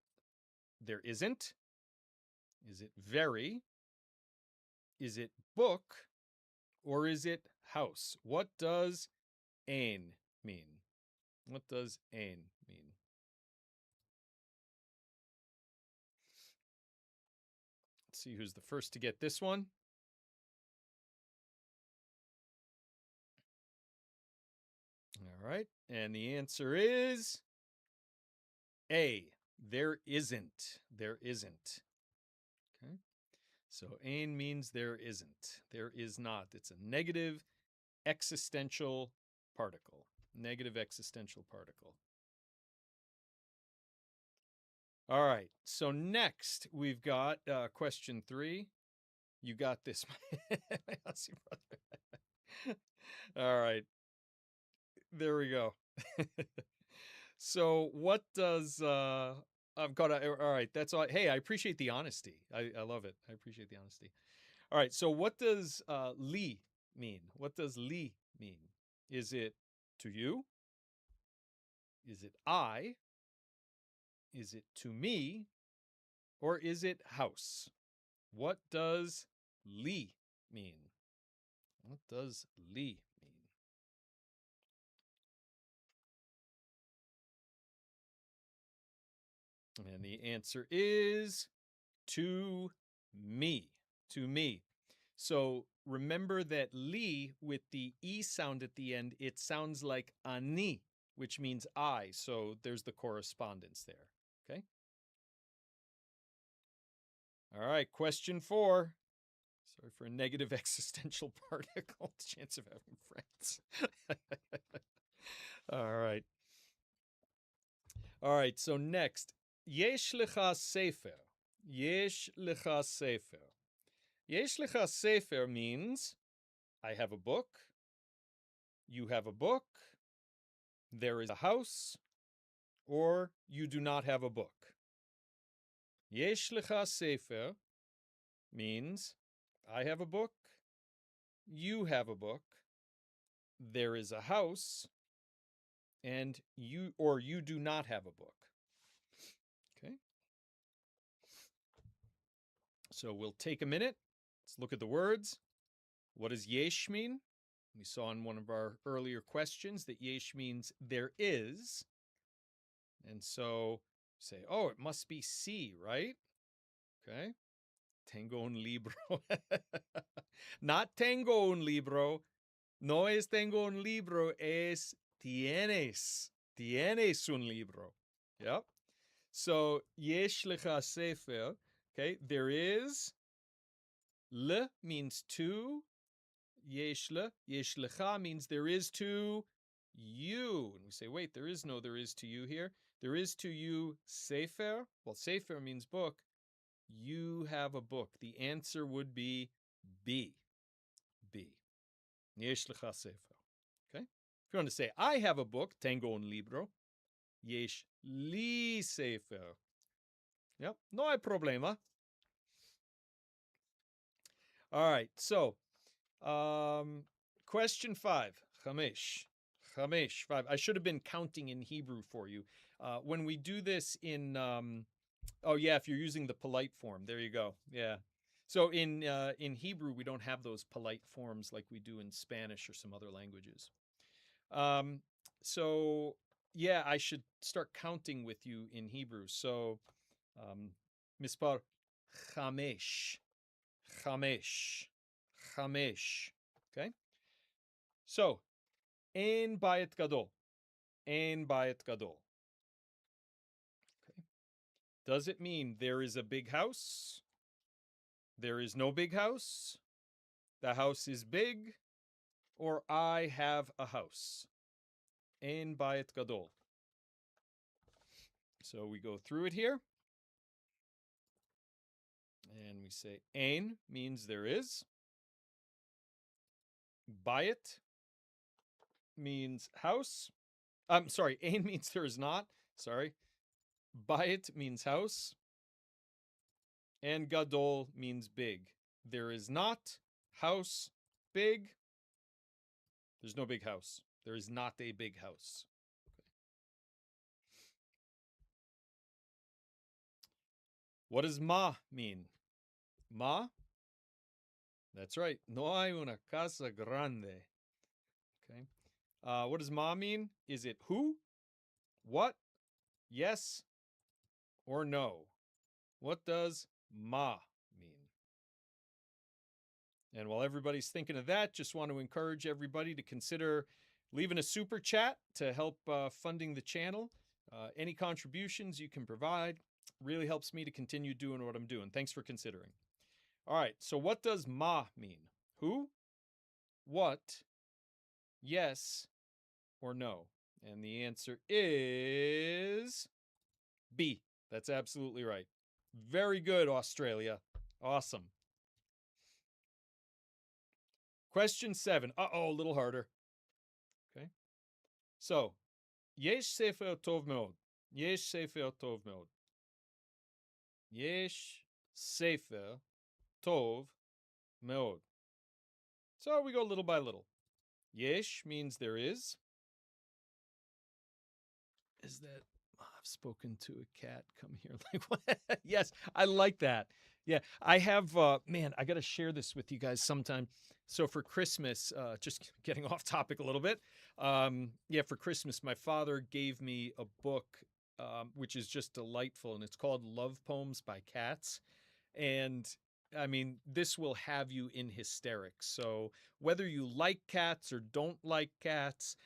there isn't? Is it very? Is it book? Or is it house? What does ein mean? What does ein mean? Let's see who's the first to get this one. All right. And the answer is A. There isn't. There isn't. Okay. So ein means there isn't. There is not. It's a negative existential particle. Negative existential particle. All right. So next we've got question 3. You got this. All right. There we go. So what does I've got all right, that's all. Hey, I appreciate the honesty. I love it. I appreciate the honesty. All right, so what does li mean? What does li mean? Is it to you? Is it I? Is it to me? Or is it house? What does li mean? What does li mean? And the answer is to me. To me. So remember that li with the E sound at the end, it sounds like ani, which means I. So there's the correspondence there. Okay. All right. Question 4. Sorry for a negative existential particle. Chance of having friends. All right. All right. So next, yesh lecha sefer. Yesh lecha sefer. Yesh lecha sefer means I have a book, you have a book, there is a house, or you do not have a book. Yesh lecha sefer means I have a book, you have a book, there is a house, and you do not have a book. Okay. So we'll take a minute. Let's look at the words. What does yesh mean? We saw in one of our earlier questions that yesh means there is. And so say, oh, it must be C, right? Okay. Tengo un libro. Not tengo un libro. No es tengo un libro, es tienes. Tienes un libro. Yep. So, yesh lecha sefer. Okay, there is. Le means to. Yesh lecha means there is to you. And we say, wait, there is to you here. There is to you sefer. Well, sefer means book. You have a book. The answer would be B. B. Yesh lecha sefer. Okay? If you want to say, I have a book, tengo un libro. Yesh li sefer. Yep, no hay problema. All right, so question 5. Chamesh. Chamesh, 5. I should have been counting in Hebrew for you. When we do this in, oh yeah, if you're using the polite form, there you go. Yeah. So in Hebrew, we don't have those polite forms like we do in Spanish or some other languages. So yeah, I should start counting with you in Hebrew. So, mispar chamesh, chamesh, chamesh. Okay. So, ein bayit gadol, ein bayit gadol. Okay. Does it mean there is a big house? There is no big house? The house is big? Or I have a house? Ein bayit gadol. So we go through it here. And we say ein means there is. Bayit means house. I'm sorry, ein means there is not. Sorry. Bayit means house. And gadol means big. There is not house big. There's no big house. There is not a big house. Okay. What does ma mean? Ma? That's right. No hay una casa grande. Okay. What does ma mean? Is it who? What? Yes or no? What does ma mean? And while everybody's thinking of that, just want to encourage everybody to consider leaving a super chat to help funding the channel. Any contributions you can provide really helps me to continue doing what I'm doing. Thanks for considering. All right, so what does ma mean? Who? What? Yes or no? And the answer is B. That's absolutely right. Very good, Australia. Awesome. Question 7. Uh-oh, a little harder. Okay. So, yesh sefer tov meod. Yesh sefer tov meod. Yesh sefer tov meod. So we go little by little. Yesh means there is. Is that I've spoken to a cat? Come here. Like what? Yes, I like that. Yeah, I have. Man, I got to share this with you guys sometime. So for Christmas, just getting off topic a little bit. Yeah, for Christmas, my father gave me a book, which is just delightful, and it's called Love Poems by Cats. And I mean, this will have you in hysterics. So whether you like cats or don't like cats,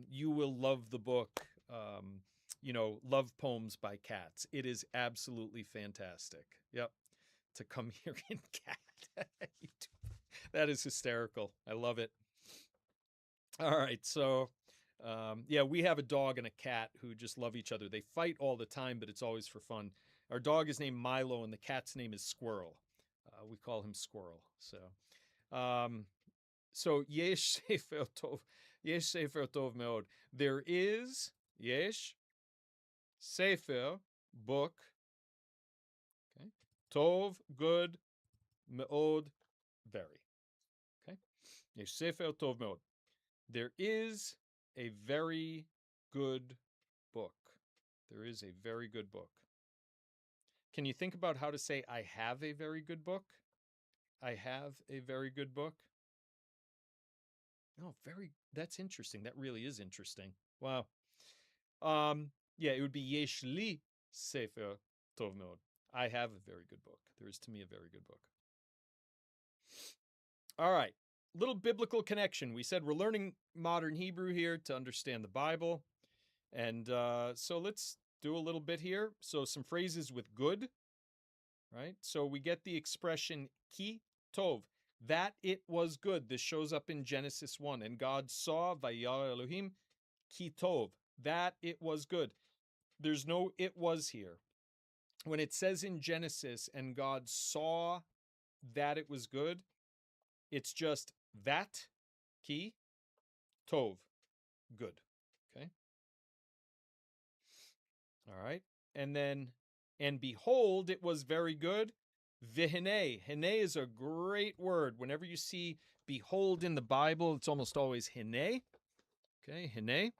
you will love the book. Love Poems by Cats. It is absolutely fantastic. Yep. To come here in cat. That is hysterical. I love it. All right. So, yeah, we have a dog and a cat who just love each other. They fight all the time, but it's always for fun. Our dog is named Milo and the cat's name is Squirrel. We call him Squirrel. Um, so yesh sefer tov, yesh sefer tov meod. There is yesh sefer book. Okay, tov good, meod very. Okay, yesh sefer tov meod. There is a very good book. There is a very good book. Can you think about how to say I have a very good book? I have a very good book. Oh, that's interesting. That really is interesting. Wow. Yeah, it would be Yesh li sefer tov meod. I have a very good book. There is to me a very good book. All right. Little biblical connection. We said we're learning modern Hebrew here to understand the Bible. And so let's do a little bit here. So some phrases with good, right? So we get the expression ki tov, that it was good. This shows up in Genesis 1. And God saw, vayar Elohim, ki tov, that it was good. There's no it was here. When it says in Genesis, and God saw that it was good, it's just that, ki, tov, good. Okay? All right. And then, and behold, it was very good. Vihine. Hine is a great word. Whenever you see behold in the Bible, it's almost always hine. Okay, hine.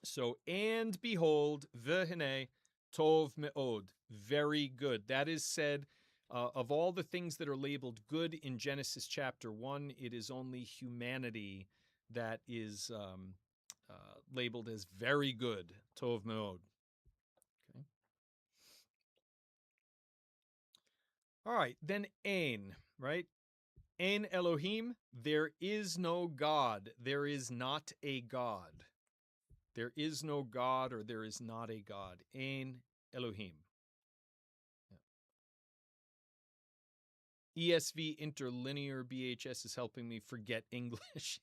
So, and behold, vihine, tov meod. Very good. That is said, of all the things that are labeled good in Genesis chapter 1, it is only humanity that is labeled as very good, tov meod. Okay. All right, then ein, right? Ein Elohim, there is no God. There is not a God. There is no God or there is not a God. Ein Elohim. Yeah. ESV interlinear BHS is helping me forget English.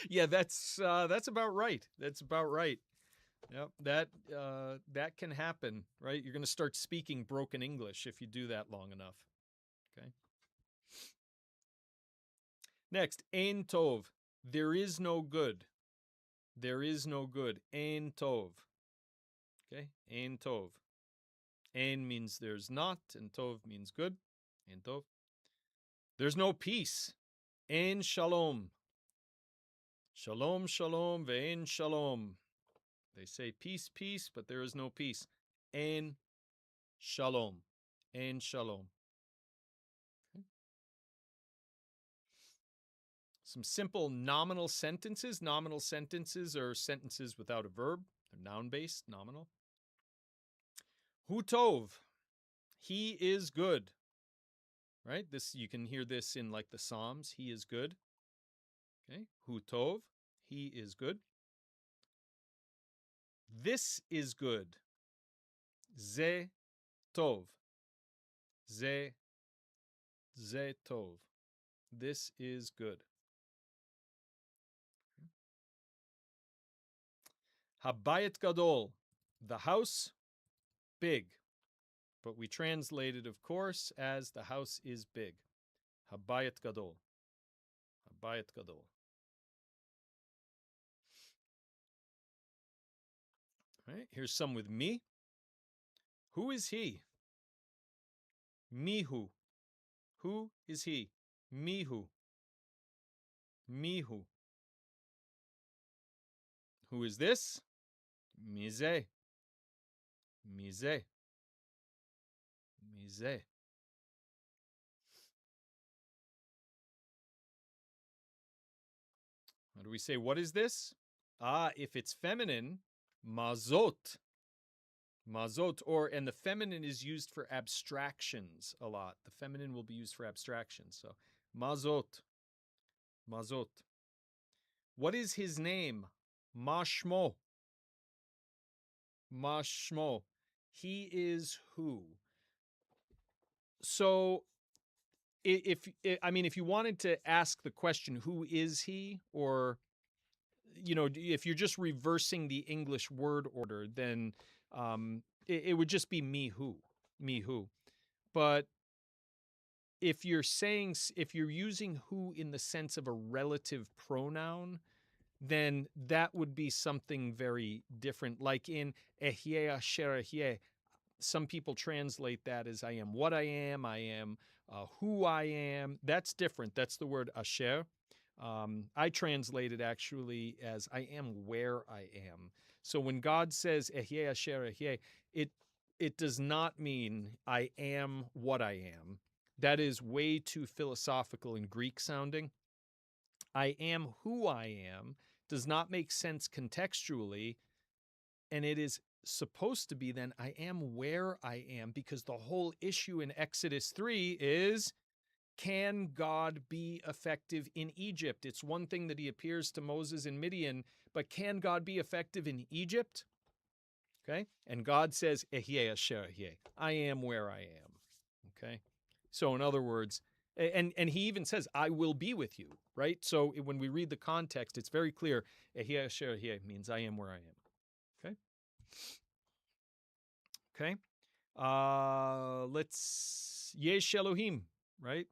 Yeah, that's about right. That's about right. Yep, that can happen, right? You're going to start speaking broken English if you do that long enough. Okay. Next, ein tov. There is no good. There is no good. Ein tov. Okay, ein tov. Ein means there's not, and tov means good. Ein tov. There's no peace. Ein shalom. Shalom, shalom, ve'ein shalom. They say peace, peace, but there is no peace. Ein shalom. Ein shalom. Okay. Some simple nominal sentences. Nominal sentences are sentences without a verb. They're noun-based, nominal. Hu tov. He is good. Right? This you can hear this in like the Psalms. He is good. Okay. Hu tov. He is good. This is good. Ze tov. Ze tov. This is good. Habayit gadol. The house big. But we translate it, of course, as the house is big. Habayit gadol. Habayit gadol. All right, here's some with me. Who is he? Mihu. Who is he? Mihu. Mihu. Who is this? Mize. Mize. Mize. How do we say, what is this? If it's feminine, mazot. Mazot, and the feminine is used for abstractions a lot. The feminine will be used for abstractions. So, mazot. Mazot. What is his name? Mashmo. Mashmo. He is who? So, if you wanted to ask the question, who is he? Or, if you're just reversing the English word order, then it would just be me who. Me who. But if you're using who in the sense of a relative pronoun, then that would be something very different. Like in ehyeh asher ehyeh, some people translate that as I am what I am who I am. That's different. That's the word asher. I translate it actually as I am where I am. So when God says ehyeh asher ehyeh, it does not mean I am what I am. That is way too philosophical and Greek sounding. I am who I am does not make sense contextually, and it is supposed to be then I am where I am, because the whole issue in Exodus 3 is, can God be effective in Egypt? It's one thing that he appears to Moses in Midian, but can God be effective in Egypt? Okay. And God says, ehyeh asher ehyeh, I am where I am. Okay. So in other words, and he even says, I will be with you, right? So when we read the context, it's very clear, ehyeh asher ehyeh means I am where I am. Okay. Okay. Let's Yesh Elohim, right?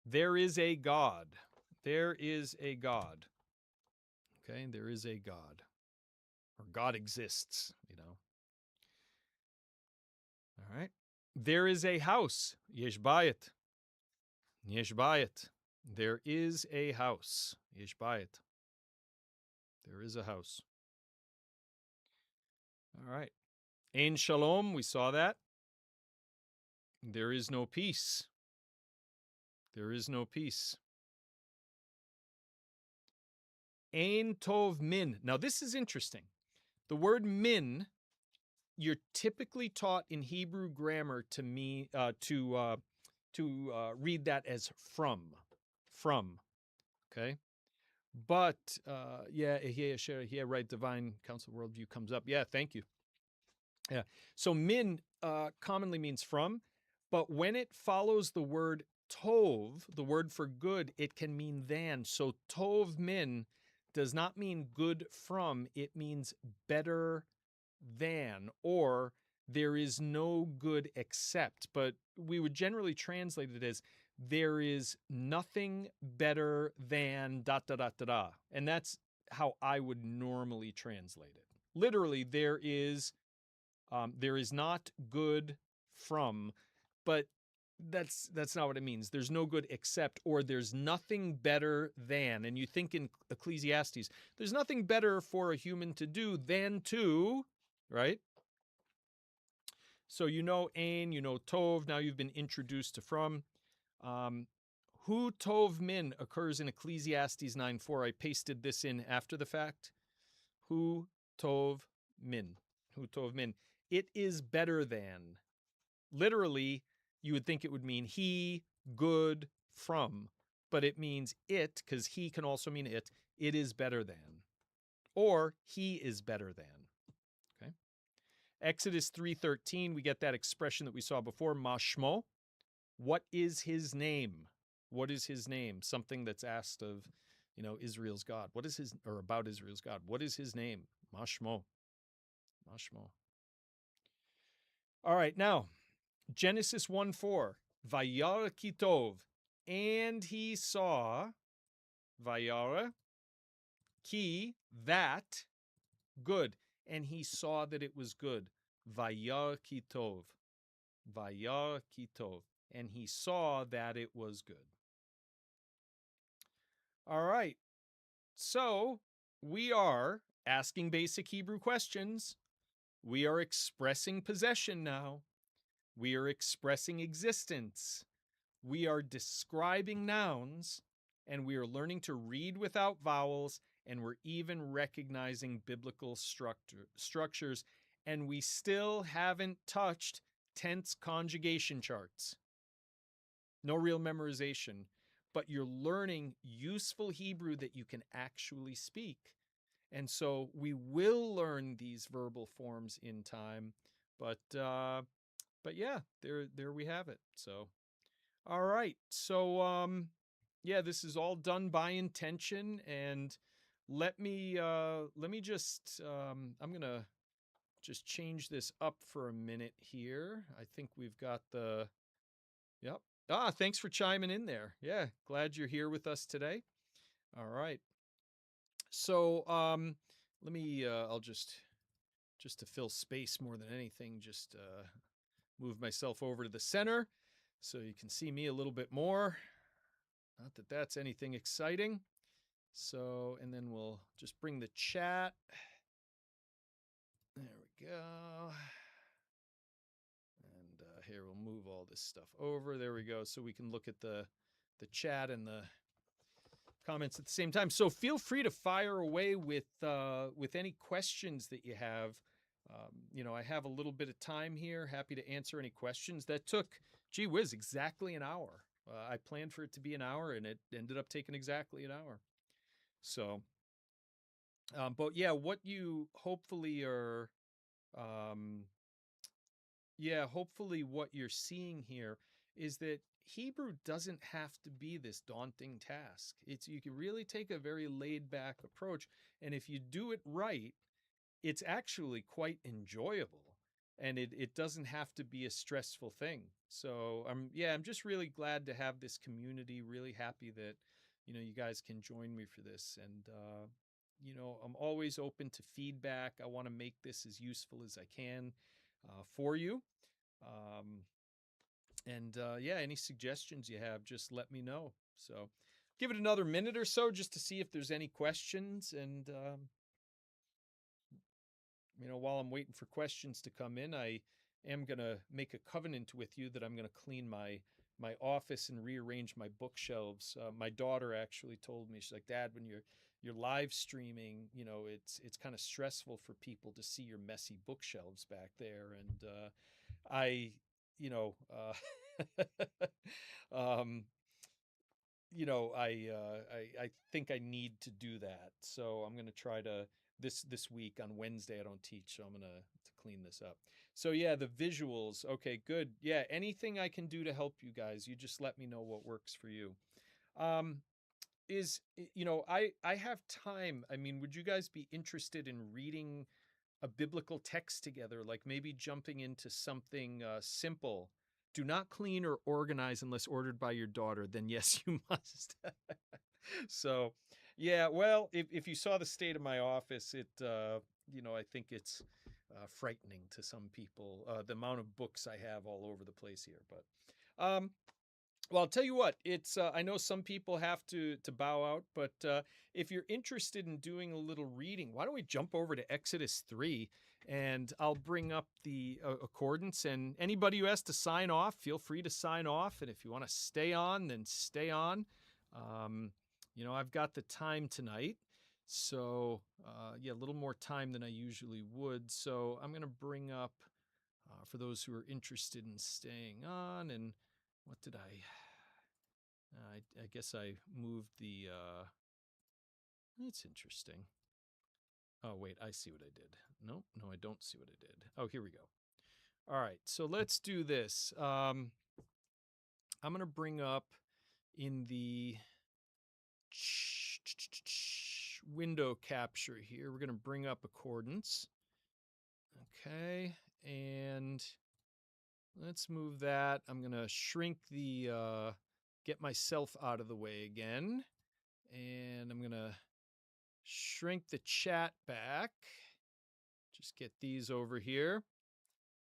There is a God. There is a God. Okay, there is a God. Or God exists, you know. All right. There is a house. Yesh bayit. Yesh bayit. There is a house. Yesh bayit. There is a house. All right. Ein shalom, we saw that. There is no peace. There is no peace. Ein tov min. Now this is interesting. The word min, you're typically taught in Hebrew grammar to read that as from. Okay. But yeah, right, divine counsel worldview comes up. Yeah, thank you. Yeah. So min commonly means from, but when it follows the word tov, the word for good, it can mean than. So tov min does not mean good from, it means better than, or there is no good except. But we would generally translate it as there is nothing better than da da da da da. And that's how I would normally translate it. Literally, there is not good from, but that's not what it means. There's no good except, or there's nothing better than. And you think in Ecclesiastes, there's nothing better for a human to do than to, right? So you know ein, you know tov. Now you've been introduced to from. Hu tov min occurs in Ecclesiastes 9:4. I pasted this in after the fact. Hu tov min. Hu tov min. It is better than. Literally, you would think it would mean he, good, from, but it means it, because he can also mean it. It is better than, or he is better than. Okay. Exodus 3:13, we get that expression that we saw before, mashmo. What is his name? What is his name? Something that's asked of, Israel's God. What is his, or about Israel's God? What is his name? Mashmo. Mashmo. All right, now, Genesis 1:4, Vayara kitov, and he saw, Vayara, ki, that, good, and he saw that it was good. Vayara kitov, Vayara kitov, and he saw that it was good. All right, so we are asking basic Hebrew questions. We are expressing possession now. We are expressing existence. We are describing nouns, and we are learning to read without vowels, and we're even recognizing biblical structures, and we still haven't touched tense conjugation charts. No real memorization, but you're learning useful Hebrew that you can actually speak. And so we will learn these verbal forms in time, but yeah, there we have it. So all right. So yeah, this is all done by intention, and let me just I'm going to just change this up for a minute here. I think we've got the Yep. Thanks for chiming in there. Yeah, glad you're here with us today. All right. So, let me I'll just to fill space more than anything, just move myself over to the center so you can see me a little bit more. Not that that's anything exciting. So, and then we'll just bring the chat. There we go. And here we'll move all this stuff over. There we go. So we can look at the chat and the comments at the same time. So feel free to fire away with any questions that you have. I have a little bit of time here. Happy to answer any questions. That took, gee whiz, exactly an hour. I planned for it to be an hour, and it ended up taking exactly an hour. So, but yeah, what you hopefully are, hopefully what you're seeing here is that Hebrew doesn't have to be this daunting task. You can really take a very laid back approach, and if you do it right, it's actually quite enjoyable, and it doesn't have to be a stressful thing. So I'm just really glad to have this community. Really happy that you guys can join me for this, and I'm always open to feedback. I want to make this as useful as I can for you. Um, and yeah, any suggestions you have, just let me know. So give it another minute or so just to see if there's any questions. And, while I'm waiting for questions to come in, I am going to make a covenant with you that I'm going to clean my office and rearrange my bookshelves. My daughter actually told me, she's like, Dad, when you're live streaming, it's kind of stressful for people to see your messy bookshelves back there. And I, you know, um, I think I need to do that. So I'm going to try to this week on Wednesday. I don't teach, so I'm going to clean this up. So yeah, the visuals. Okay, good. Yeah, anything I can do to help you guys, you just let me know what works for you. Um, I have time. I mean, would you guys be interested in reading a biblical text together, like maybe jumping into something simple? Do not clean or organize unless ordered by your daughter. Then yes, you must. So, yeah, well, if you saw the state of my office, I think it's frightening to some people, the amount of books I have all over the place here. But well, I'll tell you what. It's I know some people have to bow out, but if you're interested in doing a little reading, why don't we jump over to Exodus 3, and I'll bring up the accordance. And anybody who has to sign off, feel free to sign off. And if you want to stay on, then stay on. Um, I've got the time tonight, so yeah, a little more time than I usually would. So I'm going to bring up for those who are interested in staying on. And what did I guess I moved the. That's interesting. Oh, wait, I see what I did. No, I don't see what I did. Oh, here we go. All right, so let's do this. I'm going to bring up in the window capture here, we're going to bring up accordance. Okay, and let's move that. I'm going to shrink get myself out of the way again. And I'm going to shrink the chat back. Just get these over here.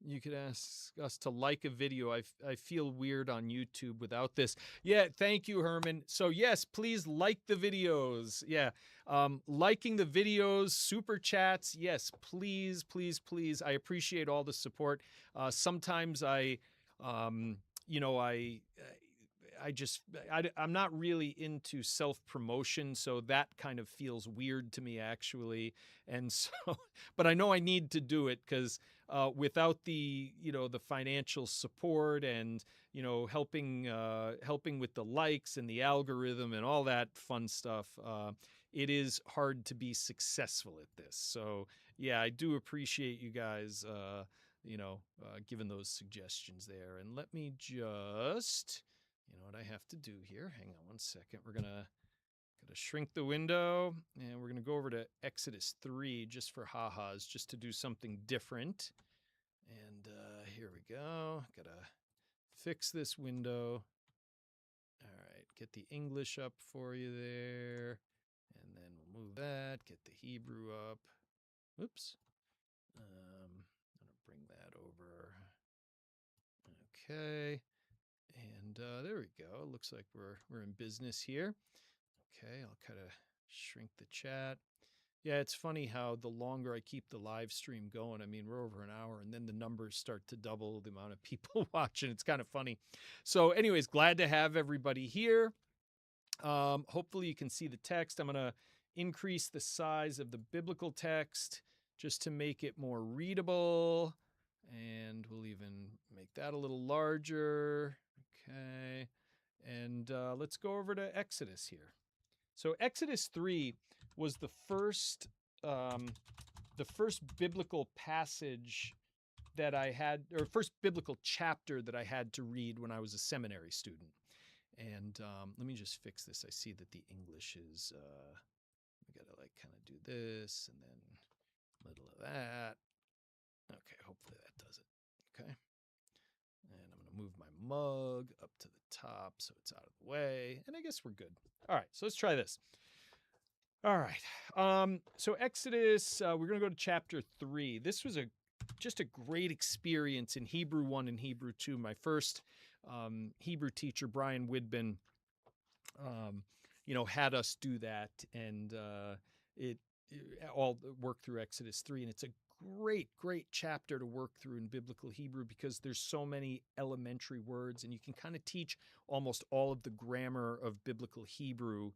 You could ask us to like a video. I feel weird on YouTube without this. Yeah, thank you, Herman. So yes, please like the videos. Yeah, liking the videos, super chats. Yes, please, please, please. I appreciate all the support. Sometimes you know, I'm not really into self-promotion, so that kind of feels weird to me, actually. And so, but I know I need to do it because without the financial support and helping with the likes and the algorithm and all that fun stuff, it is hard to be successful at this. So yeah, I do appreciate you guys giving those suggestions there. And let me just, what I have to do here. Hang on one second. We're gotta shrink the window, and we're gonna go over to Exodus 3 just for ha-has, just to do something different. And here we go. Gotta fix this window. All right, get the English up for you there. And then we'll move that, get the Hebrew up. Oops. I'm going to bring that over. Okay. And there we go. Looks like we're in business here. Okay, I'll kind of shrink the chat. Yeah, it's funny how the longer I keep the live stream going, I mean, we're over an hour, and then the numbers start to double the amount of people watching. It's kind of funny. So anyways, glad to have everybody here. Hopefully you can see the text. I'm going to increase the size of the biblical text just to make it more readable. And we'll even make that a little larger. Okay. And let's go over to Exodus here. So Exodus 3 was the first biblical passage that I had, or first biblical chapter that I had to read when I was a seminary student. And let me just fix this. I see that the English is, we got to like kind of do this and then middle of that. Okay, hopefully that does it. Okay. And I'm going to move my mug up to the top so it's out of the way. And I guess we're good. All right, so let's try this. All right. So Exodus, we're going to go to chapter 3. This was just a great experience in Hebrew 1 and Hebrew 2. My first Hebrew teacher, Brian Widben, had us do that, and it all worked through Exodus 3, and it's a great chapter to work through in biblical Hebrew because there's so many elementary words, and you can kind of teach almost all of the grammar of biblical Hebrew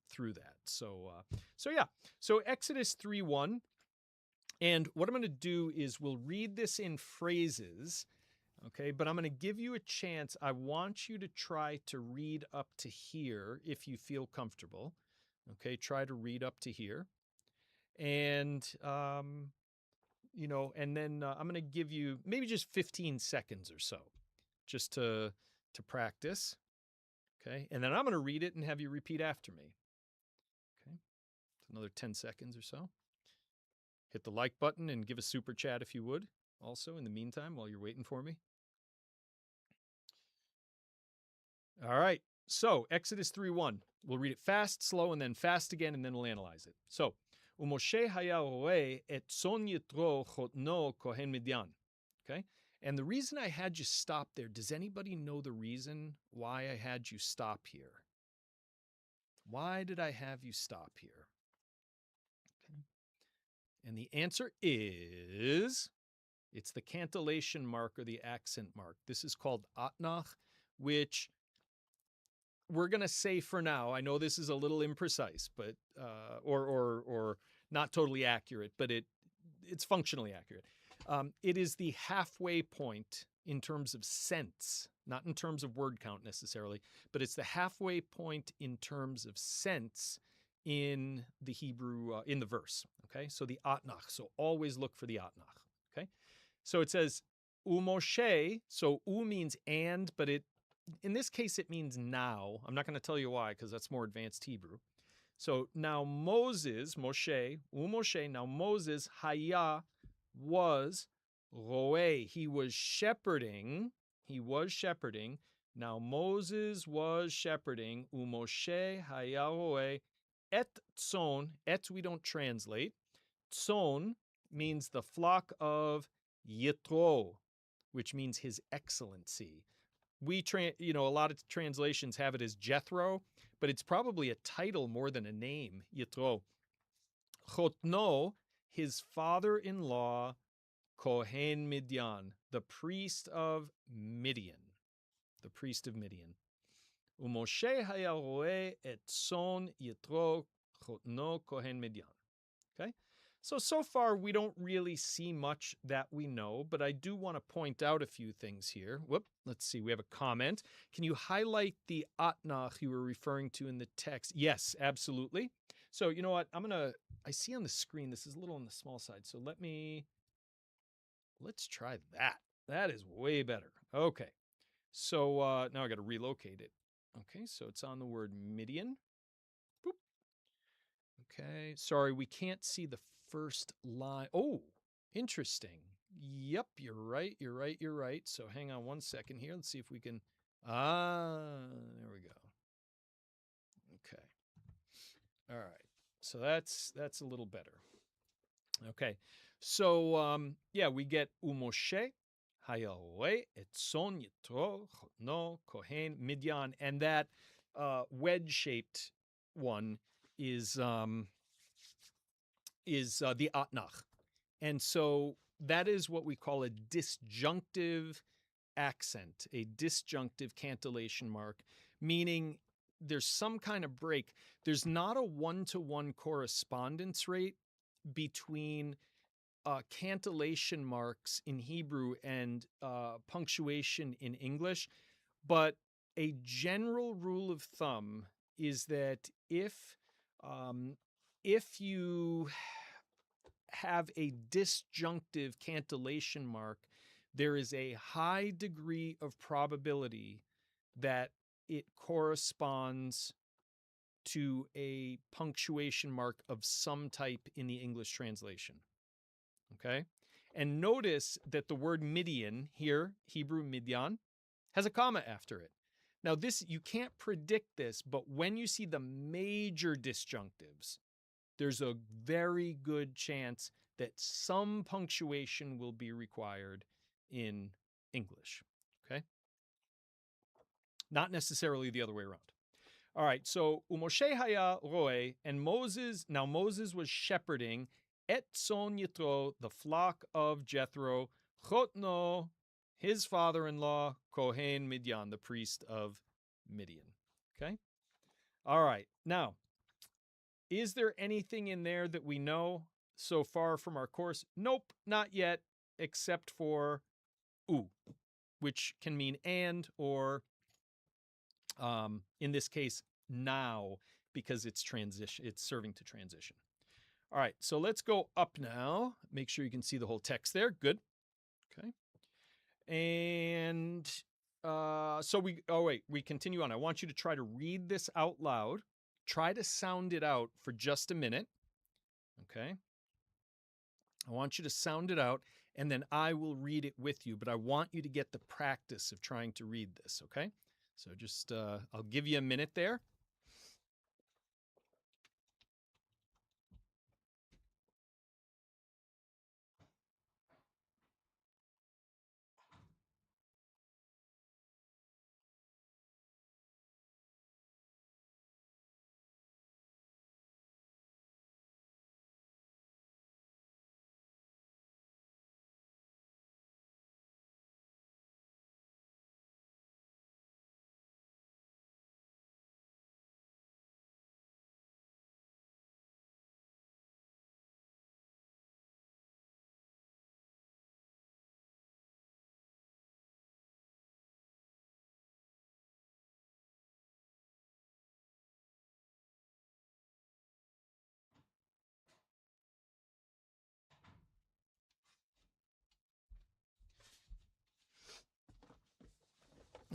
through that. So Exodus 3:1, and what I'm going to do is we'll read this in phrases. Okay, but I'm going to give you a chance. I want you to try to read up to here if you feel comfortable. Okay, try to read up to here. And, and then I'm going to give you maybe just 15 seconds or so just to practice. Okay, and then I'm going to read it and have you repeat after me. Okay, it's another 10 seconds or so. Hit the like button and give a super chat if you would. Also, in the meantime, while you're waiting for me. All right. So Exodus 3:1. We'll read it fast, slow, and then fast again, and then we'll analyze it. So, Umoshe haya roe et son yitro chotno kohen Midian. Okay. And the reason I had you stop there, does anybody know the reason why I had you stop here? Why did I have you stop here? Okay. And the answer is, it's the cantillation mark or the accent mark. This is called atnach, which we're going to say for now, I know this is a little imprecise, but or not totally accurate, but it's functionally accurate. It is the halfway point in terms of sense, not in terms of word count necessarily, but it's the halfway point in terms of sense in the Hebrew, in the verse. Okay, so the atnach. So always look for the atnach. Okay, so it says umoshe. So u means and, but in this case, it means now. I'm not going to tell you why, because that's more advanced Hebrew. So now Moses, Moshe, Umoshe, now Moses, Haya, was, Roe, he was shepherding. Now Moses was shepherding, Umoshe, Haya, Roe, et tzon, et we don't translate. Tzon means the flock of Yitro, which means his excellency. A lot of translations have it as Jethro, but it's probably a title more than a name, Yitro. Chotno, his father-in-law, Kohen Midian, the priest of Midian. Umoshe haya roe et son Yitro Chotno Kohen Midian. Okay? So far, we don't really see much that we know, but I do want to point out a few things here. Let's see. We have a comment. Can you highlight the atnach you were referring to in the text? Yes, absolutely. So you know what? I see on the screen, this is a little on the small side. So let's try that. That is way better. Okay. So now I got to relocate it. Okay. So it's on the word Midian. Boop. Okay. Sorry, we can't see the first line. Oh, interesting. Yep, you're right. You're right. You're right. So hang on one second here. Let's see if we can. There we go. Okay. All right. So that's a little better. Okay. So yeah, we get umoshe, hayahwe, etson yitro, no, kohen, midyan, and that wedge-shaped one is the atnach. And so that is what we call a disjunctive accent, a disjunctive cantillation mark, meaning there's some kind of break. There's not a one-to-one correspondence rate between cantillation marks in Hebrew and punctuation in English, but a general rule of thumb is that if you have a disjunctive cantillation mark, there is a high degree of probability that it corresponds to a punctuation mark of some type in the English translation. Okay? And notice that the word Midian here, Hebrew Midyan, has a comma after it. Now, this, you can't predict this, but when you see the major disjunctives, there's a very good chance that some punctuation will be required in English. Okay? Not necessarily the other way around. All right, so Umoshe haya roe, and Moses, now Moses was shepherding et son Yitro, the flock of Jethro, Chotno, his father-in-law, Kohen Midian, the priest of Midian. Okay? All right, now, is there anything in there that we know so far from our course? Nope, not yet, except for u, which can mean and, or in this case, now, because it's serving to transition. All right, so let's go up now. Make sure you can see the whole text there. Good. Okay. And so we continue on. I want you to try to read this out loud. Try to sound it out for just a minute. Okay. I want you to sound it out, and then I will read it with you, but I want you to get the practice of trying to read this, okay? So just, I'll give you a minute there.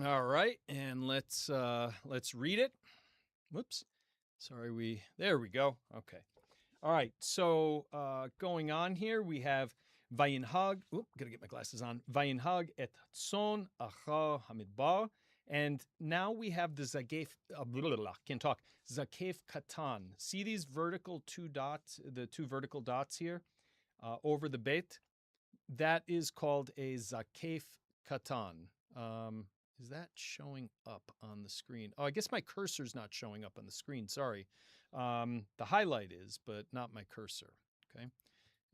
All right, and let's read it. Whoops. Sorry, there we go. Okay. All right, so going on here, we have Vayinhag. Gotta get my glasses on. Vayinhag et son achar hamidbar. And now we have the Zakef, can't talk, Zakef Katan. See these vertical two dots, the two vertical dots here over the bet? That is called a Zakef Katan. Is that showing up on the screen? Oh, I guess my cursor's not showing up on the screen. Sorry. The highlight is, but not my cursor. Okay.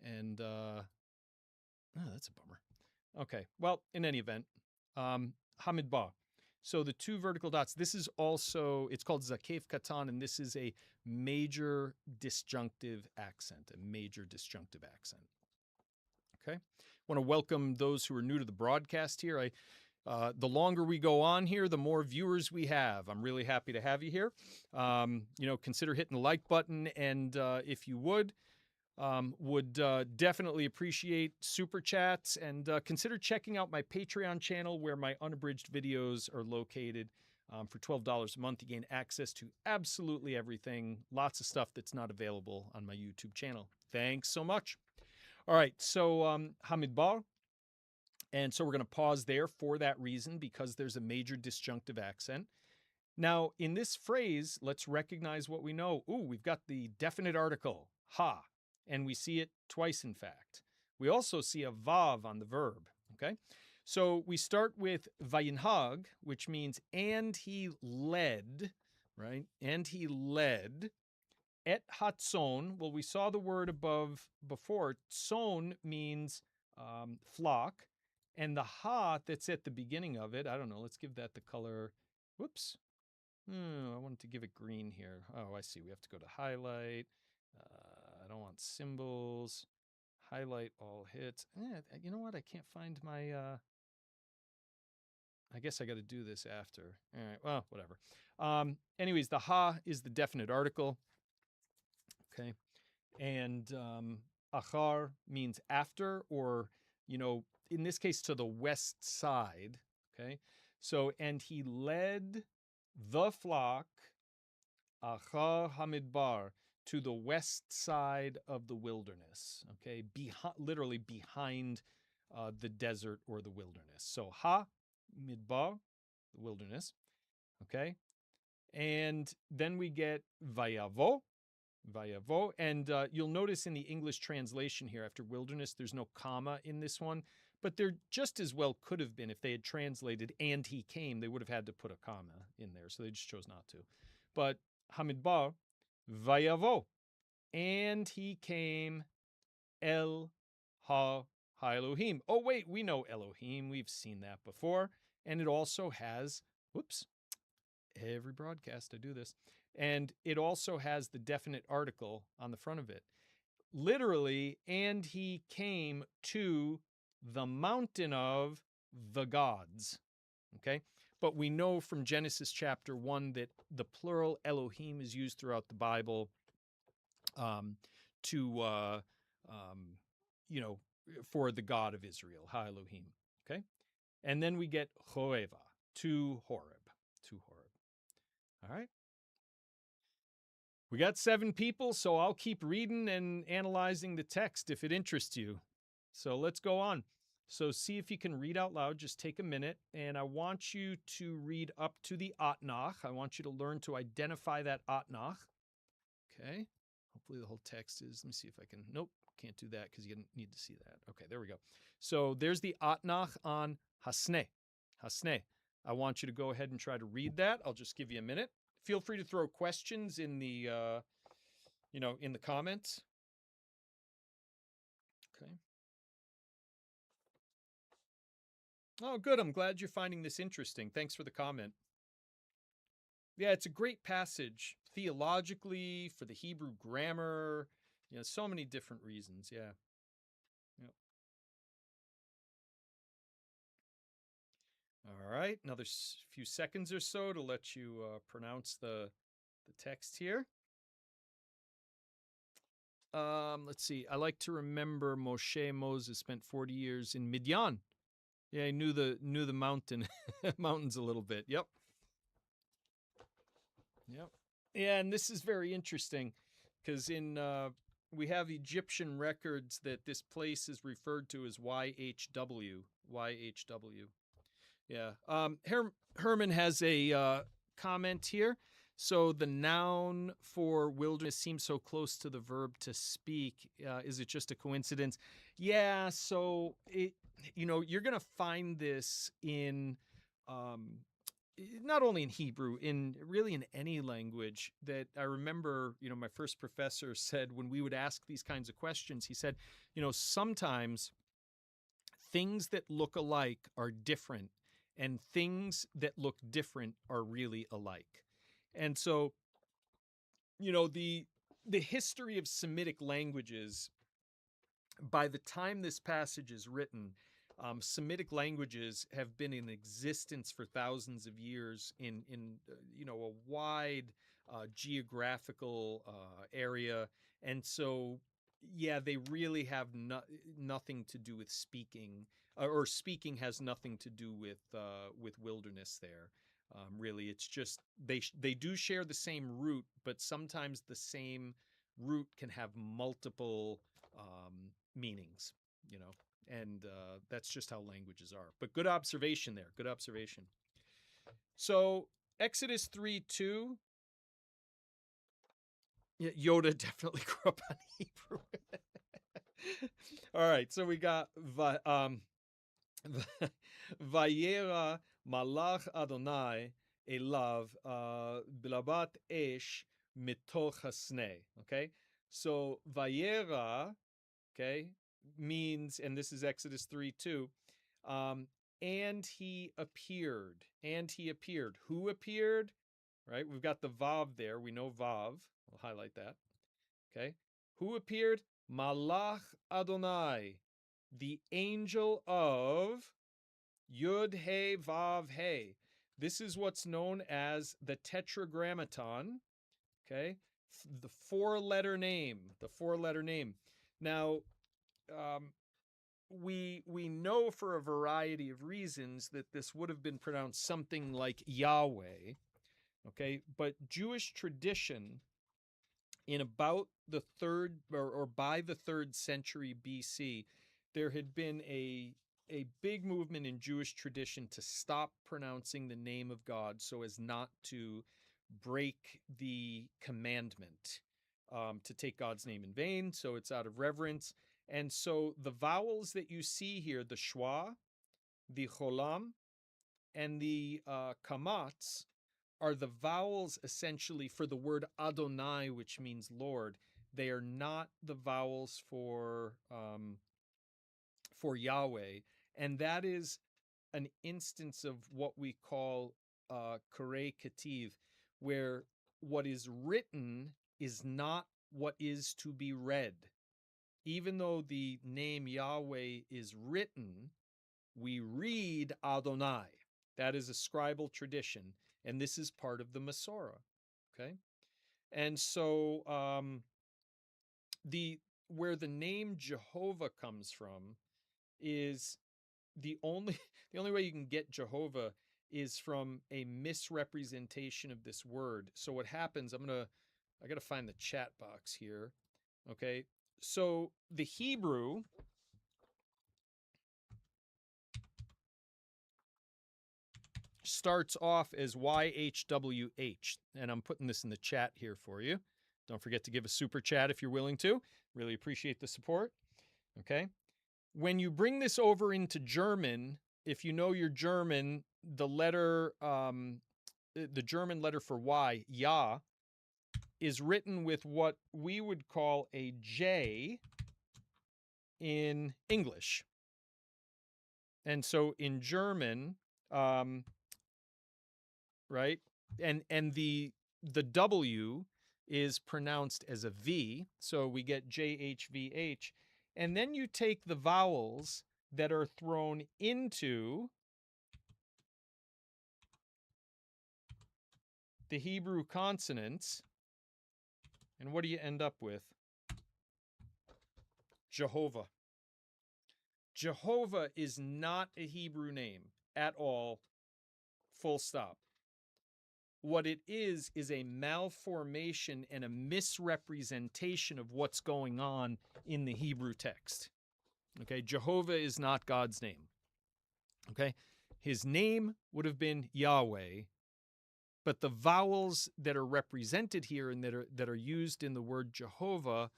And that's a bummer. Okay. Well, in any event, Hamid Ba. So the two vertical dots, this is also, it's called Zakef Katan, and this is a major disjunctive accent, a major disjunctive accent. Okay. I want to welcome those who are new to the broadcast here. The longer we go on here, the more viewers we have. I'm really happy to have you here. Consider hitting the like button, and if you would definitely appreciate super chats, and consider checking out my Patreon channel where my unabridged videos are located. For $12 a month, you gain access to absolutely everything. Lots of stuff that's not available on my YouTube channel. Thanks so much. All right, so Hamid Bar. And so we're going to pause there for that reason, because there's a major disjunctive accent. Now, in this phrase, let's recognize what we know. Ooh, we've got the definite article, ha, and we see it twice, in fact. We also see a vav on the verb, okay? So we start with vayinhag, which means, and he led, right? And he led. Et hatzon, well, we saw the word above before. Tzon means flock. And the ha that's at the beginning of it, I don't know, let's give that the color, whoops. I wanted to give it green here. Oh, I see. We have to go to highlight. I don't want symbols. Highlight all hits. You know what? I can't find my... I guess I got to do this after. All right. Well, whatever. Anyways, the ha is the definite article. Okay. And achar means after, or, in this case, to the west side. Okay. So, and he led the flock, achar hamidbar, to the west side of the wilderness. Okay. Literally behind the desert or the wilderness. So, ha, midbar, the wilderness. Okay. And then we get vayavo. Vayavo. And you'll notice in the English translation here, after wilderness, there's no comma in this one, but there just as well could have been if they had translated and he came. They would have had to put a comma in there, so they just chose not to. But Hamidbar, Vayavo, and he came El Ha Elohim. Oh, wait, we know Elohim. We've seen that before. And it also has, whoops, every broadcast I do this. And it also has the definite article on the front of it. Literally, and he came to the mountain of the gods. Okay? But we know from Genesis chapter 1 that the plural Elohim is used throughout the Bible for the God of Israel, Ha Elohim. Okay? And then we get Choeva, to Horeb. To Horeb. All right? We got 7 people, so I'll keep reading and analyzing the text if it interests you. So let's go on. So see if you can read out loud. Just take a minute, and I want you to read up to the Atnach. I want you to learn to identify that Atnach. Okay. Hopefully the whole text is, let me see if I can, nope, can't do that because you need to see that. Okay, there we go. So there's the Atnach on Hasne. Hasne. I want you to go ahead and try to read that. I'll just give you a minute. Feel free to throw questions in the, in the comments. Okay. Oh, good. I'm glad you're finding this interesting. Thanks for the comment. Yeah, it's a great passage theologically, for the Hebrew grammar, so many different reasons. Yeah. Yep. All right. Another few seconds or so to let you pronounce the text here. Let's see. I like to remember Moses spent 40 years in Midian. Yeah, he knew the mountains a little bit. Yep. Yep. Yeah, and this is very interesting because we have Egyptian records that this place is referred to as YHW. YHW. Yeah. Herman has a comment here. So the noun for wilderness seems so close to the verb to speak. Is it just a coincidence? Yeah. So you're going to find this in not only in Hebrew, really in any language. That I remember, my first professor said when we would ask these kinds of questions, he said, sometimes things that look alike are different, and things that look different are really alike. And so, the history of Semitic languages, by the time this passage is written, Semitic languages have been in existence for thousands of years in a wide geographical area, and so yeah, they really have nothing to do with speaking, or speaking has nothing to do with wilderness there. Really, it's just they do share the same root, but sometimes the same root can have multiple meanings. And that's just how languages are. But good observation there. Good observation. So Exodus 3:2. Yeah, Yoda definitely grew up on Hebrew. All right, so we got Vayera Malach Adonai Elav Bilabat Esh Mitoch Hasnei. Okay, so Vayera, okay, means, and this is Exodus 3:2, and he appeared. And he appeared. Who appeared? Right? We've got the Vav there. We know Vav. We'll highlight that. Okay. Who appeared? Malach Adonai, the angel of Yud He Vav He. This is what's known as the Tetragrammaton. Okay. The four-letter name. The four-letter name. Now, we know for a variety of reasons that this would have been pronounced something like Yahweh. Okay, but Jewish tradition in about the third or by the 3rd century BC, there had been a big movement in Jewish tradition to stop pronouncing the name of God so as not to break the commandment to take God's name in vain. So it's out of reverence. And so the vowels that you see here, the schwa, the cholam, and the kamatz, are the vowels essentially for the word Adonai, which means Lord. They are not the vowels for Yahweh, and that is an instance of what we call Karei Ketiv, where what is written is not what is to be read. Even though the name Yahweh is written, we read Adonai. That is a scribal tradition, and this is part of the Masorah. Okay, and so where the name Jehovah comes from is the only way you can get Jehovah is from a misrepresentation of this word. So what happens? I gotta find the chat box here. Okay, so the Hebrew starts off as YHWH, and I'm putting this in the chat here for you. Don't forget to give a super chat if you're willing to. Really appreciate the support. Okay. When you bring this over into German, if you know your German, the German letter for Y, Ja, is written with what we would call a J in English. And so in German, right? And the W is pronounced as a V, so we get JHVH. And then you take the vowels that are thrown into the Hebrew consonants, and what do you end up with? Jehovah. Jehovah is not a Hebrew name at all, full stop. What it is a malformation and a misrepresentation of what's going on in the Hebrew text. Okay, Jehovah is not God's name. Okay, his name would have been Yahweh, but the vowels that are represented here and that are used in the word Jehovah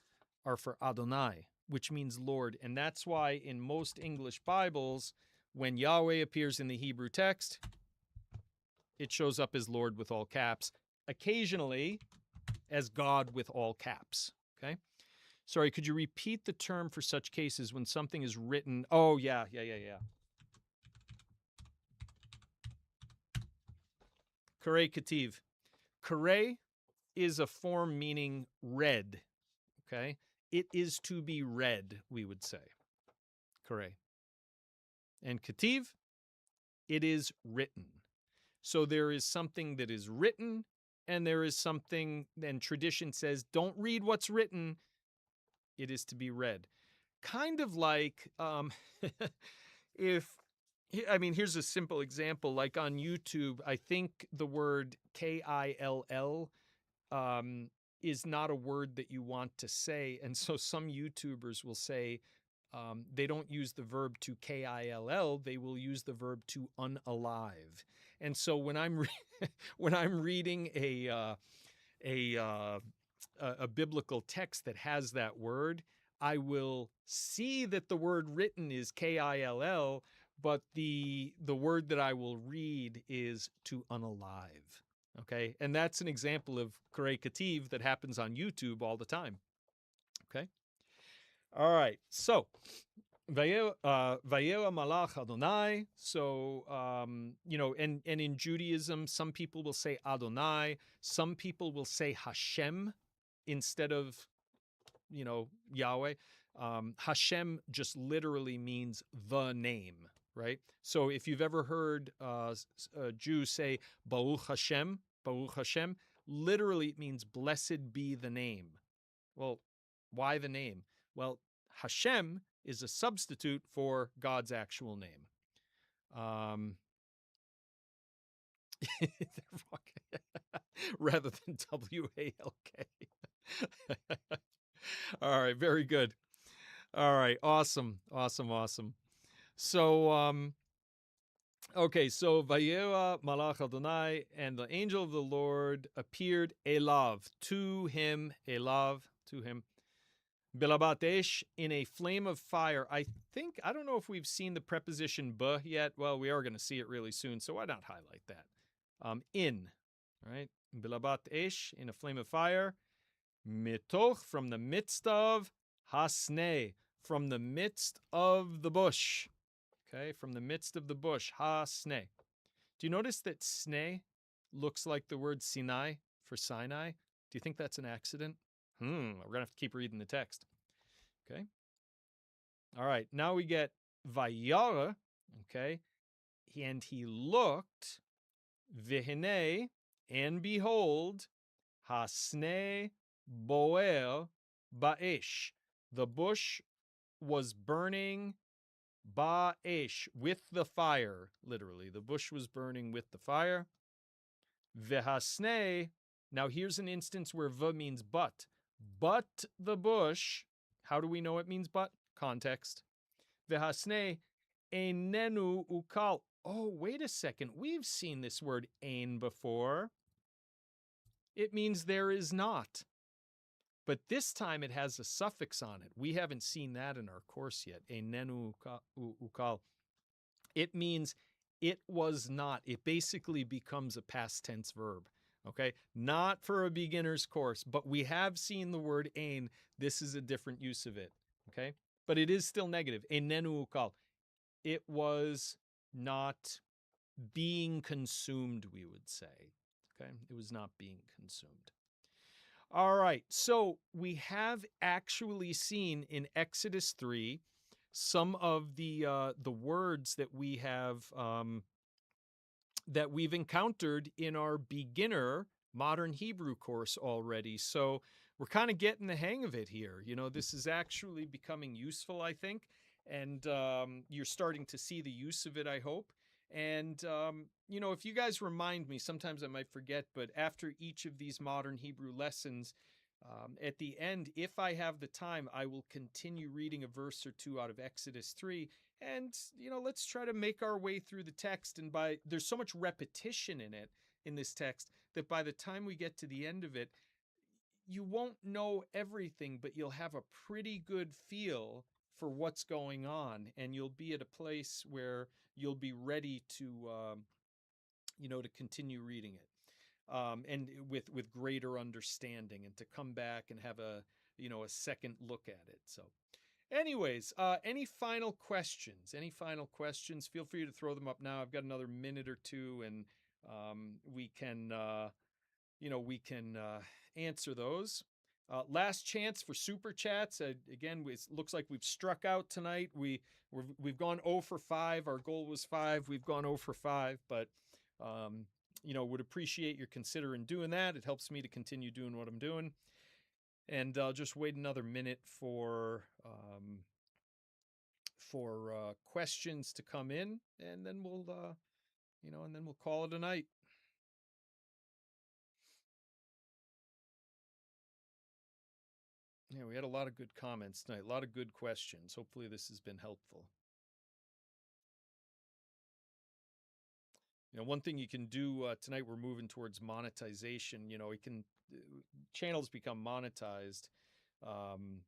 are for Adonai, which means Lord. And that's why in most English Bibles, when Yahweh appears in the Hebrew text, it shows up as Lord with all caps, occasionally as God with all caps. Okay. Sorry, could you repeat the term for such cases when something is written? Oh, yeah. Karei Ketiv. Karei is a form meaning read. Okay. It is to be read, we would say. Karei. And Ketiv, it is written. So there is something that is written, and there is something, and tradition says, don't read what's written. It is to be read. Kind of like here's a simple example. Like on YouTube, I think the word KILL is not a word that you want to say. And so some YouTubers will say, they don't use the verb to kill. They will use the verb to unalive. And so when I'm when I'm reading a biblical text that has that word, I will see that the word written is kill, but the word that I will read is to unalive. Okay, and that's an example of Karei Kativ that happens on YouTube all the time. Okay, all right, so Vayera Malach Adonai. So, and in Judaism, some people will say Adonai. Some people will say Hashem instead of, Yahweh. Hashem just literally means the name, right? So if you've ever heard a Jew say Baruch Hashem, literally it means blessed be the name. Well, why the name? Well, Hashem is a substitute for God's actual name. Rather than W-A-L-K. All right, very good. All right, awesome. So, okay, so Vayera Malach Adonai, and the angel of the Lord appeared Elav, to him, Bilabat Esh, in a flame of fire. I don't know if we've seen the preposition ba yet. Well, we are going to see it really soon, so why not highlight that? In, right? Bilabat Esh, in a flame of fire. Mitoch, from the midst of. Hasne, from the midst of the bush. Okay, from the midst of the bush. Hasne. Do you notice that sne looks like the word Sinai for Sinai? Do you think that's an accident? We're going to have to keep reading the text. Okay. All right. Now we get Vayara. Okay. And he looked, Vihine, and behold, Hasne Boel Ba'esh. The bush was burning Ba'esh, with the fire. Literally, the bush was burning with the fire. Vehasne. Now here's an instance where v means but. But the bush, how do we know it means but? Context. Vehasne einenu ukal. Oh, wait a second. We've seen this word ein before. It means there is not. But this time it has a suffix on it. We haven't seen that in our course yet. Einenu ukal. It means it was not. It basically becomes a past tense verb. Okay, not for a beginner's course, but we have seen the word ein. This is a different use of it. Okay, but it is still negative. Einenu ukal. It was not being consumed, we would say. Okay, it was not being consumed. All right, so we have actually seen in Exodus 3 some of the words that we have that we've encountered in our beginner modern Hebrew course already. So we're kind of getting the hang of it here. This is actually becoming useful, I think, and you're starting to see the use of it, I hope. And, if you guys remind me, sometimes I might forget, but after each of these modern Hebrew lessons, at the end, if I have the time, I will continue reading a verse or two out of Exodus 3. And, let's try to make our way through the text. And there's so much repetition in this text, that by the time we get to the end of it, you won't know everything, but you'll have a pretty good feel for what's going on. And you'll be at a place where you'll be ready to, to continue reading it. And with greater understanding, and to come back and have a second look at it. So anyways, any final questions? Feel free to throw them up now. I've got another minute or two, and we can answer those. Last chance for super chats. Again, it looks like we've struck out tonight. We've gone 0 for 5. Our goal was 5. We've gone 0 for 5, but would appreciate your considering doing that. It helps me to continue doing what I'm doing. And I'll just wait another minute for questions to come in, and then we'll call it a night. Yeah, we had a lot of good comments tonight, a lot of good questions. Hopefully, this has been helpful. One thing you can do tonight, we're moving towards monetization. It can channels become monetized, um,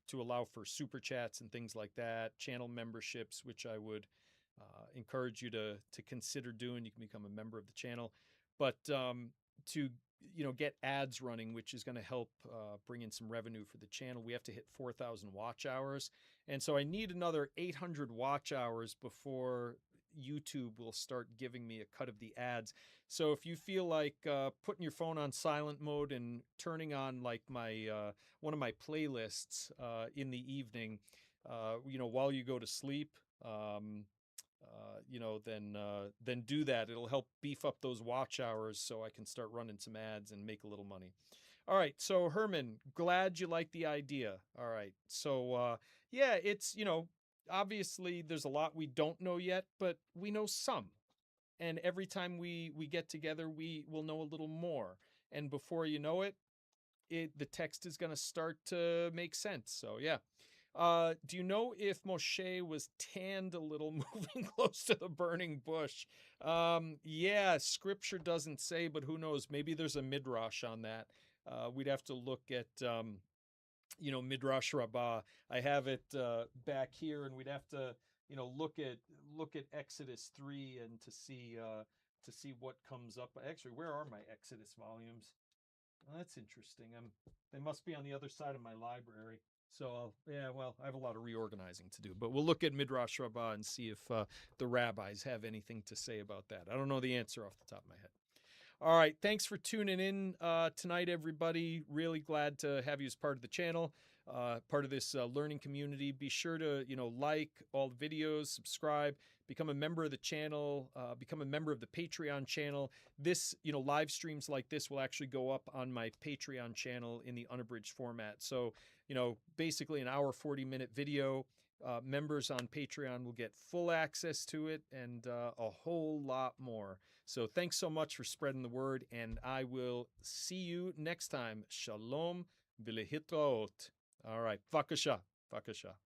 to allow for super chats and things like that, channel memberships, which I would encourage you to consider doing. You can become a member of the channel, but to get ads running, which is going to help bring in some revenue for the channel, we have to hit 4,000 watch hours, and so I need another 800 watch hours before YouTube will start giving me a cut of the ads. So if you feel like putting your phone on silent mode and turning on like my one of my playlists in the evening, while you go to sleep, then do that. It'll help beef up those watch hours so I can start running some ads and make a little money. All right, so Herman, glad you like the idea. All right, so yeah, it's obviously there's a lot we don't know yet, but we know some, and every time we get together, we will know a little more, and before you know it, the text is going to start to make sense. So yeah. Do you know if Moshe was tanned a little moving close to the burning bush? Yeah, scripture doesn't say, but who knows? Maybe there's a midrash on that. We'd have to look at Midrash Rabbah. I have it back here, and we'd have to look at Exodus 3 and to see what comes up. Actually, where are my Exodus volumes? Well, that's interesting. They must be on the other side of my library. So yeah, well, I have a lot of reorganizing to do, but we'll look at Midrash Rabbah and see if the rabbis have anything to say about that. I don't know the answer off the top of my head. All right, thanks for tuning in tonight, everybody. Really glad to have you as part of the channel, part of this learning community. Be sure to like all the videos, subscribe, become a member of the channel, become a member of the Patreon channel. This live streams like this will actually go up on my Patreon channel in the unabridged format. So basically an hour 40-minute video. Members on Patreon will get full access to it and a whole lot more. So thanks so much for spreading the word, and I will see you next time. Shalom v'lehitraot. All right, vakasha, vakasha.